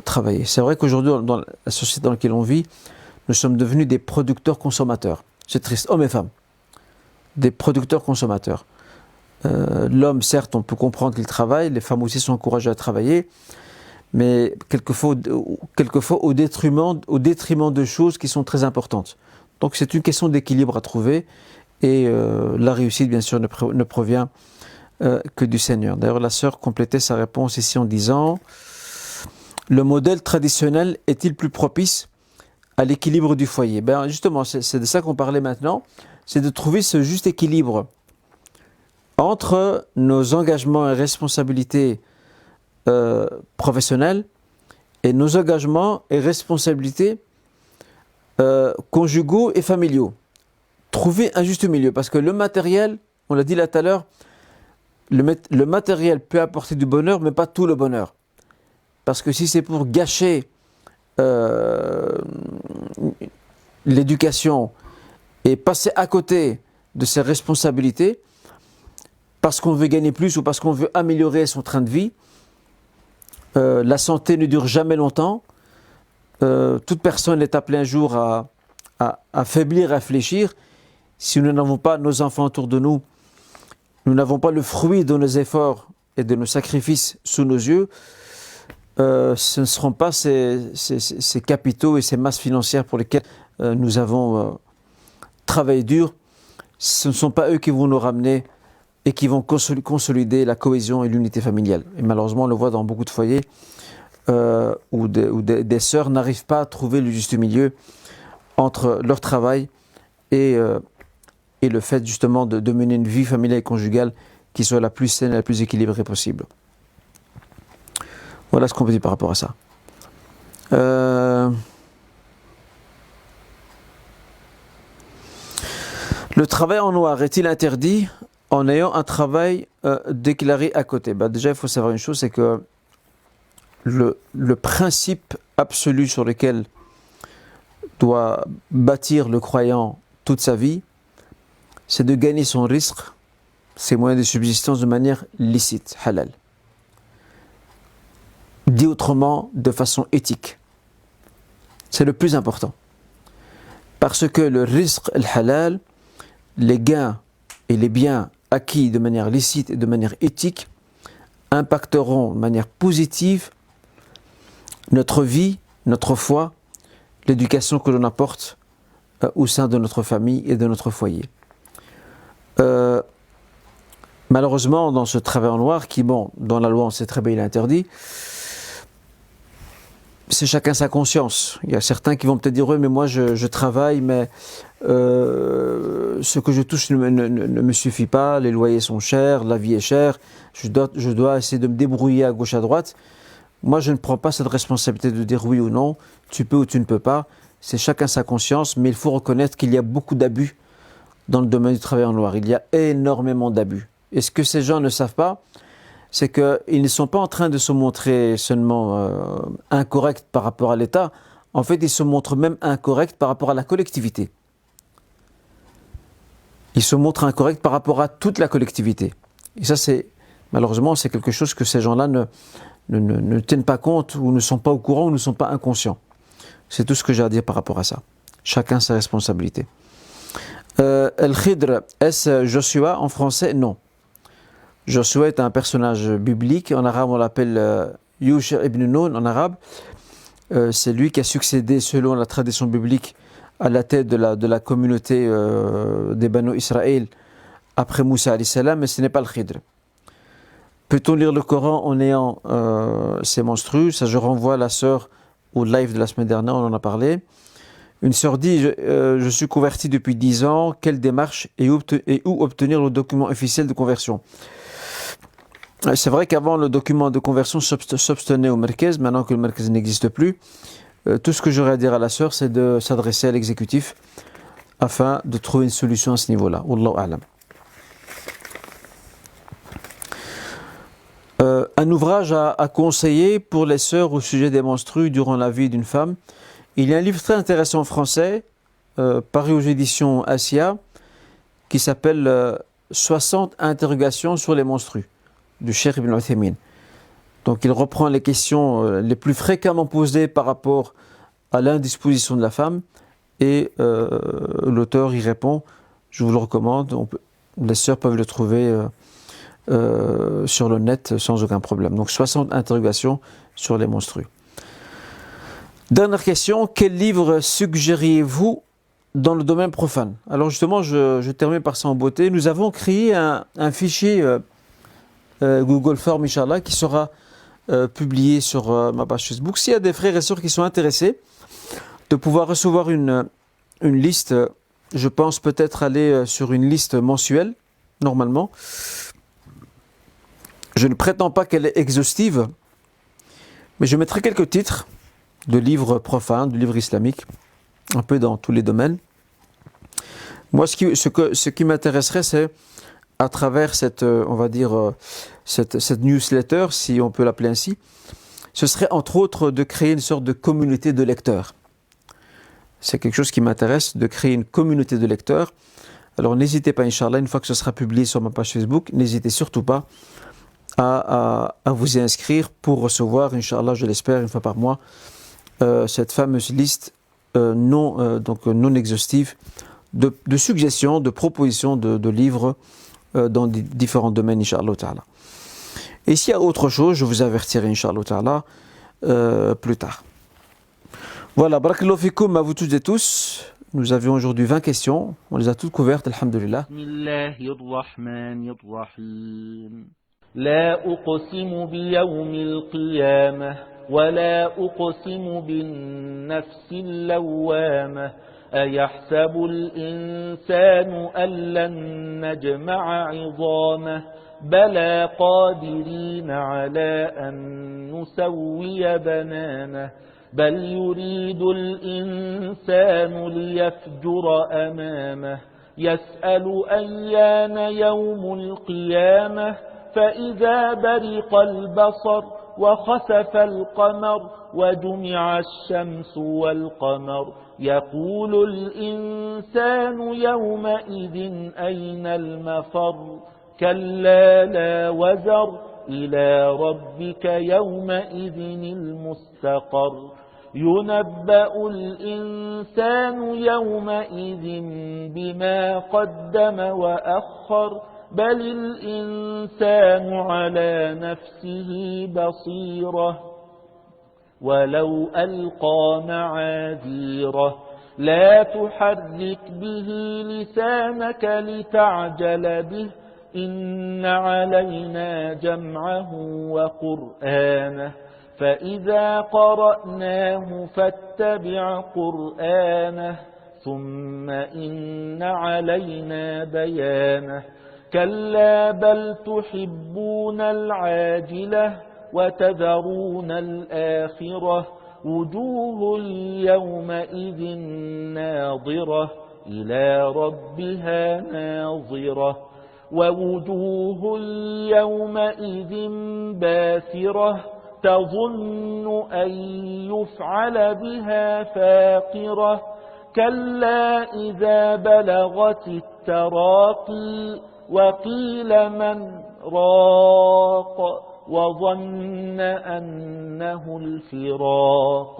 travailler. C'est vrai qu'aujourd'hui, dans la société dans laquelle on vit, nous sommes devenus des producteurs-consommateurs. C'est triste, hommes et femmes. Des producteurs-consommateurs. L'homme, certes, on peut comprendre qu'il travaille, les femmes aussi sont encouragées à travailler, mais quelquefois au détriment de choses qui sont très importantes. Donc c'est une question d'équilibre à trouver, et la réussite, bien sûr, ne provient que du Seigneur. D'ailleurs, la sœur complétait sa réponse ici en disant « Le modèle traditionnel est-il plus propice à l'équilibre du foyer ?» Ben justement, c'est de ça qu'on parlait maintenant, c'est de trouver ce juste équilibre entre nos engagements et responsabilités professionnelles et nos engagements et responsabilités conjugaux et familiaux. Trouver un juste milieu, parce que le matériel, on l'a dit là tout à l'heure, le matériel peut apporter du bonheur, mais pas tout le bonheur. Parce que si c'est pour gâcher l'éducation et passer à côté de ses responsabilités, parce qu'on veut gagner plus ou parce qu'on veut améliorer son train de vie, la santé ne dure jamais longtemps. Toute personne est appelée un jour à faiblir, à fléchir. Si nous n'avons pas nos enfants autour de nous, nous n'avons pas le fruit de nos efforts et de nos sacrifices sous nos yeux, ce ne seront pas ces capitaux et ces masses financières pour lesquelles nous avons travaillé dur. Ce ne sont pas eux qui vont nous ramener et qui vont consolider la cohésion et l'unité familiale. Et malheureusement, on le voit dans beaucoup de foyers où des sœurs n'arrivent pas à trouver le juste milieu entre leur travail et le fait justement de mener une vie familiale et conjugale qui soit la plus saine et la plus équilibrée possible. Voilà ce qu'on peut dire par rapport à ça. Le travail en noir est-il interdit en ayant un travail déclaré à côté? Déjà, il faut savoir une chose, c'est que le principe absolu sur lequel doit bâtir le croyant toute sa vie, c'est de gagner son risque, ses moyens de subsistance de manière licite, halal. Dit autrement, de façon éthique. C'est le plus important. Parce que le risque, le halal, les gains et les biens acquis de manière licite et de manière éthique impacteront de manière positive notre vie, notre foi, l'éducation que l'on apporte au sein de notre famille et de notre foyer. Malheureusement, dans ce travail en noir, qui, bon, dans la loi on sait très bien il est interdit, c'est chacun sa conscience. Il y a certains qui vont peut-être dire « Oui, mais moi je travaille, mais ce que je touche ne me suffit pas, les loyers sont chers, la vie est chère, je dois essayer de me débrouiller à gauche à droite. » Moi, je ne prends pas cette responsabilité de dire oui ou non, tu peux ou tu ne peux pas. C'est chacun sa conscience, mais il faut reconnaître qu'il y a beaucoup d'abus dans le domaine du travail en noir. Il y a énormément d'abus. Et ce que ces gens ne savent pas, c'est qu'ils ne sont pas en train de se montrer seulement incorrects par rapport à l'État. En fait, ils se montrent même incorrects par rapport à la collectivité. Ils se montrent incorrects par rapport à toute la collectivité. Et ça, malheureusement, c'est quelque chose que ces gens-là ne tiennent pas compte, ou ne sont pas au courant, ou ne sont pas inconscients. C'est tout ce que j'ai à dire par rapport à ça. Chacun sa responsabilité. Al-Khidr, est-ce Joshua en français? Non. Joshua est un personnage biblique. En arabe, on l'appelle Yusha ibn Nun en arabe. C'est lui qui a succédé, selon la tradition biblique, à la tête de la communauté des Banu Israël après Moussa alayhi salam, mais ce n'est pas le Khidr. Peut-on lire le Coran en ayant ses menstrues? Ça, je renvoie la sœur au live de la semaine dernière, on en a parlé. Une sœur dit, je suis convertie depuis 10 ans, quelle démarche et où obtenir le document officiel de conversion? C'est vrai qu'avant, le document de conversion s'obtenait au Merkez, maintenant que le Merkez n'existe plus. Tout ce que j'aurais à dire à la sœur, c'est de s'adresser à l'exécutif afin de trouver une solution à ce niveau-là. Wallahu a'lam. Un ouvrage à conseiller pour les sœurs au sujet des menstrues durant la vie d'une femme. Il y a un livre très intéressant en français, paru aux éditions Asia, qui s'appelle 60 interrogations sur les menstrues. du Cheikh Ibn Uthaymin. Donc il reprend les questions les plus fréquemment posées par rapport à l'indisposition de la femme et l'auteur y répond. Je vous le recommande, les sœurs peuvent le trouver sur le net sans aucun problème. Donc 60 interrogations sur les menstrues. Dernière question, quel livre suggériez-vous dans le domaine profane? Alors justement, je termine par ça en beauté. Nous avons créé un fichier Google Form, Inch'Allah, qui sera publié sur ma page Facebook. S'il y a des frères et sœurs qui sont intéressés de pouvoir recevoir une liste, je pense peut-être aller sur une liste mensuelle, normalement. Je ne prétends pas qu'elle est exhaustive, mais je mettrai quelques titres de livres profanes, de livres islamiques, un peu dans tous les domaines. Moi, ce qui m'intéresserait, c'est à travers cette, on va dire, cette newsletter, si on peut l'appeler ainsi, ce serait entre autres de créer une sorte de communauté de lecteurs. C'est quelque chose qui m'intéresse, de créer une communauté de lecteurs. Alors n'hésitez pas, Inch'Allah, une fois que ce sera publié sur ma page Facebook, n'hésitez surtout pas à vous y inscrire pour recevoir, Inch'Allah, je l'espère, une fois par mois, cette fameuse liste non exhaustive de suggestions, de propositions de livres dans différents domaines, Inch'Allah Ta'ala. Et s'il y a autre chose, je vous avertirai, Inch'Allah Ta'ala, plus tard. Voilà, barakallahu fikoum à vous toutes et tous. Nous avions aujourd'hui 20 questions, on les a toutes couvertes, alhamdulillah. لا أقسم بيوم القيامة ولا أقسم بالنفس اللوامة أيحسب الإنسان أن لن نجمع عظامه بلى قادرين على أن نسوي بنانه بل يريد الإنسان ليفجر أمامه يسأل أيان يوم القيامة فإذا برق البصر وخسف القمر وجمع الشمس والقمر يقول الإنسان يومئذ أين المفر كلا لا وزر إلى ربك يومئذ المستقر ينبأ الإنسان يومئذ بما قدم وأخر بل الإنسان على نفسه بصيرة ولو ألقى معاذيره لا تحرك به لسانك لتعجل به إن علينا جمعه وقرآنه فإذا قرأناه فاتبع قرآنه ثم إن علينا بيانه كلا بل تحبون العاجلة وتذرون الآخرة وجوه يومئذ ناظرة إلى ربها ناظرة ووجوه يومئذ باسرة تظن أن يفعل بها فاقرة كلا إذا بلغت التراقي وقيل من راق وظن أنه الفراق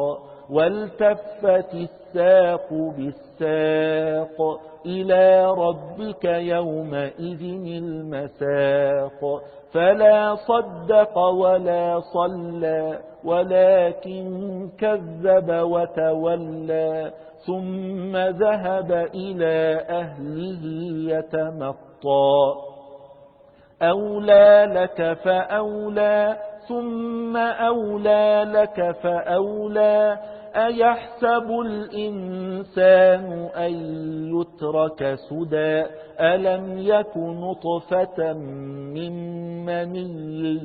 والتفت الساق بالساق إلى ربك يومئذ المساق فلا صدق ولا صلى ولكن كذب وتولى ثم ذهب إلى أهله يتمطى أولى لك فأولى ثم أولى لك فأولى أيحسب الإنسان أن يترك سدى ألم يك نطفة من مني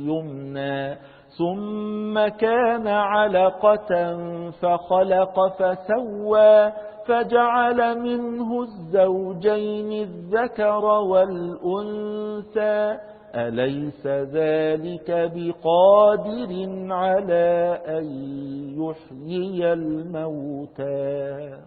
يمنى ثم كان علقة فخلق فسوى فجعل منه الزوجين الذكر والأنثى أليس ذلك بقادر على أن يحيي الموتى